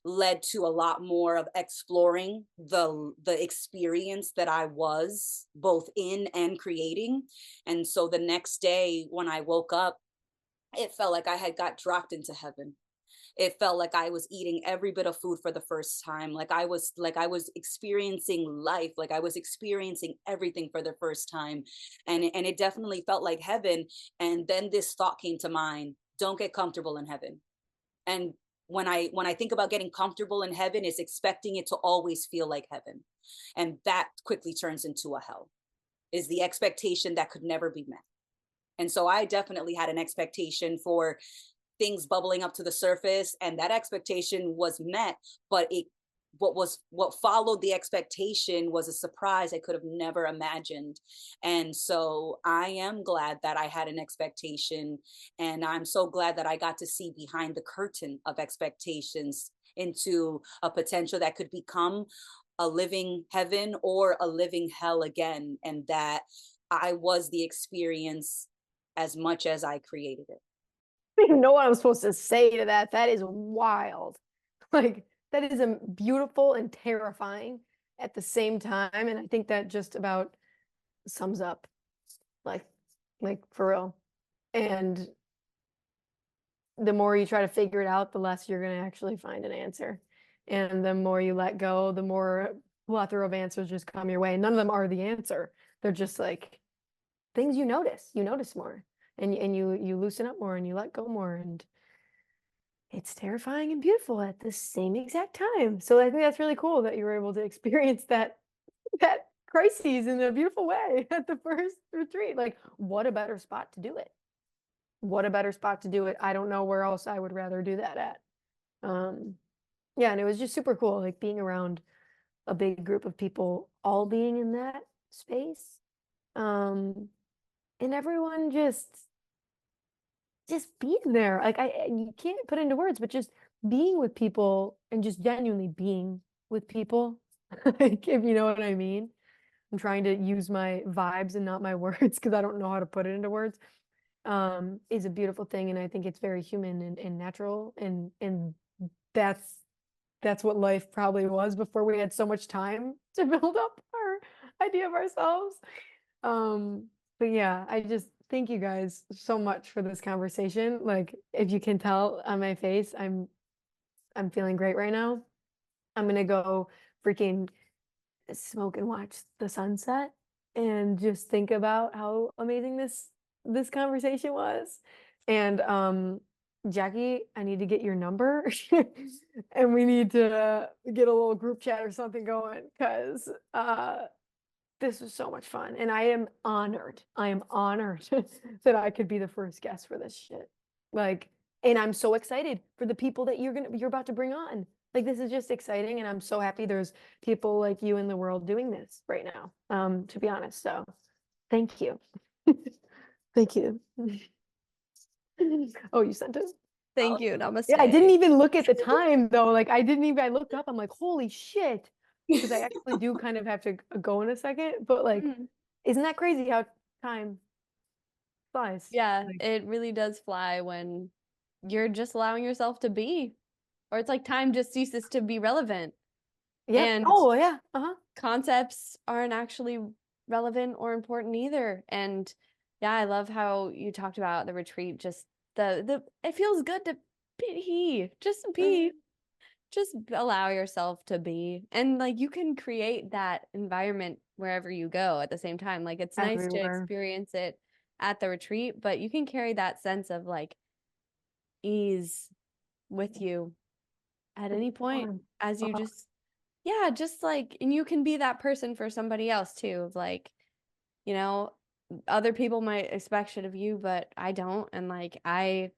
led to a lot more of exploring the experience that I was both in and creating. And so the next day when I woke up, it felt like I had got dropped into heaven. It felt like I was eating every bit of food for the first time, like I was experiencing life, like I was experiencing everything for the first time. And it definitely felt like heaven. And then this thought came to mind: don't get comfortable in heaven. And when I think about getting comfortable in heaven, is expecting it to always feel like heaven, and that quickly turns into a hell, is the expectation that could never be met. And so I definitely had an expectation for things bubbling up to the surface, and that expectation was met, but what followed the expectation was a surprise I could have never imagined. And so I am glad that I had an expectation, and I'm so glad that I got to see behind the curtain of expectations into a potential that could become a living heaven or a living hell again, and that I was the experience as much as I created it.
I don't even know what I'm supposed to say to that. That is wild. Like, that is beautiful and terrifying at the same time. And I think that just about sums up, like for real. And the more you try to figure it out, the less you're going to actually find an answer. And the more you let go, the more plethora of answers just come your way. And none of them are the answer. They're just like things you notice more, and you loosen up more, and you let go more. And it's terrifying and beautiful at the same exact time. So I think that's really cool that you were able to experience that crises in a beautiful way at the first retreat. Like, what a better spot to do it. What a better spot to do it. I don't know where else I would rather do that at. Yeah, and it was just super cool, like being around a big group of people, all being in that space. And everyone just being there. Like you can't put into words, but just being with people and just genuinely being with people. Like, if you know what I mean. I'm trying to use my vibes and not my words because I don't know how to put it into words. Is a beautiful thing, and I think it's very human and natural, and that's what life probably was before we had so much time to build up our idea of ourselves. But yeah, I just thank you guys so much for this conversation. Like, if you can tell on my face, I'm feeling great right now. I'm gonna go freaking smoke and watch the sunset and just think about how amazing this conversation was. And Jackie, I need to get your number and we need to get a little group chat or something going because this was so much fun. And I am honored. I am honored that I could be the first guest for this shit. Like, and I'm so excited for the people that you're about to bring on. Like, this is just exciting, and I'm so happy there's people like you in the world doing this right now. To be honest. So thank you. Thank you. Oh, you sent it?
Thank you. Namaste.
Yeah, I didn't even look at the time though. Like, I looked up, I'm like, holy shit. Because I actually do kind of have to go in a second, but like, isn't that crazy how time flies?
Yeah,
Like,
it really does fly when you're just allowing yourself to be, or it's like time just ceases to be relevant.
yeah.
And
Oh, yeah. Uh-huh.
concepts aren't actually relevant or important either. And yeah, I love how you talked about the retreat, just the it feels good to be, just be. Just allow yourself to be, and like you can create that environment wherever you go at the same time. Like, it's nice to
Everywhere.
experience it at the retreat, but you can carry that sense of like ease with you at any point as you just, yeah, just like, and you can be that person for somebody else too, of like, you know, other people might expect shit of you, but I don't. And like, I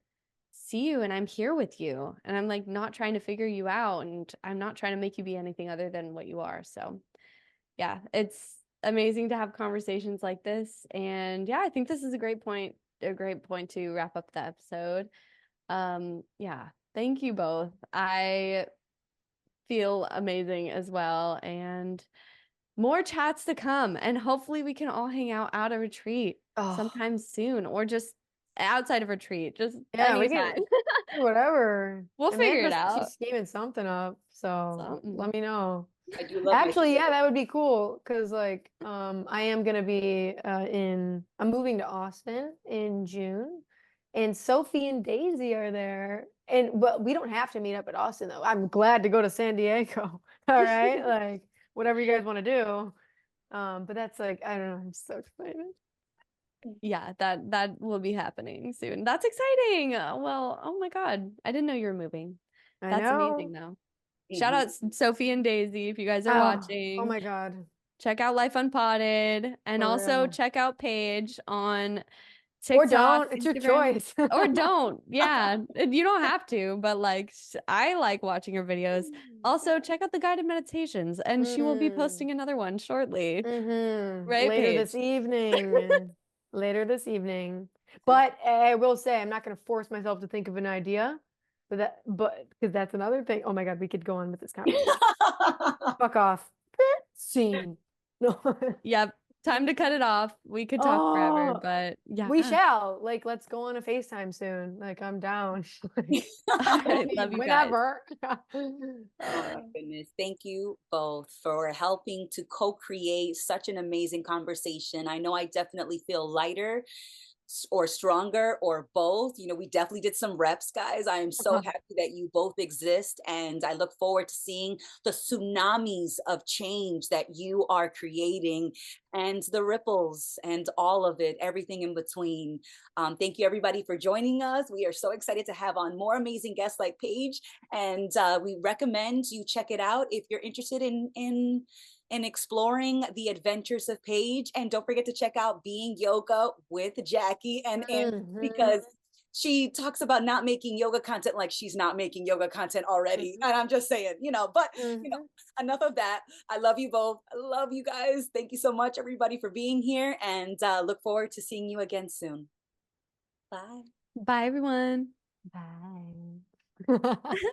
see you and I'm here with you, and I'm like not trying to figure you out, and I'm not trying to make you be anything other than what you are. So yeah, it's amazing to have conversations like this. And yeah, I think this is a great point to wrap up the episode. Yeah, thank you both. I feel amazing as well, and more chats to come, and hopefully we can all hang out at a retreat sometime soon, or just outside of retreat, just
Yeah, we
anytime.
can whatever.
We'll figure it
Amanda's
out.
she's scheming something up, so
Something.
let me know.
I do love
Actually, yeah, that would be cool because like I am gonna be I'm moving to Austin in June, and Sophie and Daisy are there. But we don't have to meet up at Austin though. I'm glad to go to San Diego. All right, like whatever you guys want to do. But that's like, I don't know, I'm so excited.
Yeah, that will be happening soon. That's exciting. Well, oh my God, I didn't know you were moving.
I
That's
know.
amazing though. Shout out Sophie and Daisy if you guys are
Oh
watching.
my God.
Check out Life Unpotted, and
For
also
real.
check out Paige on
Or
TikTok,
don't. It's your
Instagram,
choice.
or don't. Yeah, you don't have to, but like I like watching her videos. Also, check out the guided meditations, and she will be posting another one shortly. Right,
Later this
Paige?
evening. Later this evening. But I will say I'm not going to force myself to think of an idea. But because that's another thing. Oh my God, we could go on with this conversation. Fuck off. Scene. No.
Yep. Time to cut it off. We could talk forever,
Oh,
but yeah.
we shall. Like, let's go on a FaceTime soon. Like, I'm down. Like,
I love you guys.
whenever.
Oh my goodness. Thank you both for helping to co-create such an amazing conversation. I know I definitely feel lighter or stronger or both. You know, we definitely did some reps, guys. I am so happy that you both exist, and I look forward to seeing the tsunamis of change that you are creating and the ripples and all of it, everything in between. Thank you everybody for joining us. We are so excited to have on more amazing guests like Paige, and we recommend you check it out if you're interested in exploring the adventures of Paige. And don't forget to check out Being Yoga with Jackie and because she talks about not making yoga content like she's not making yoga content already. And I'm just saying, you know, but you know, enough of that. I love you both. I love you guys. Thank you so much, everybody, for being here, and look forward to seeing you again soon. Bye.
Bye, everyone.
Bye.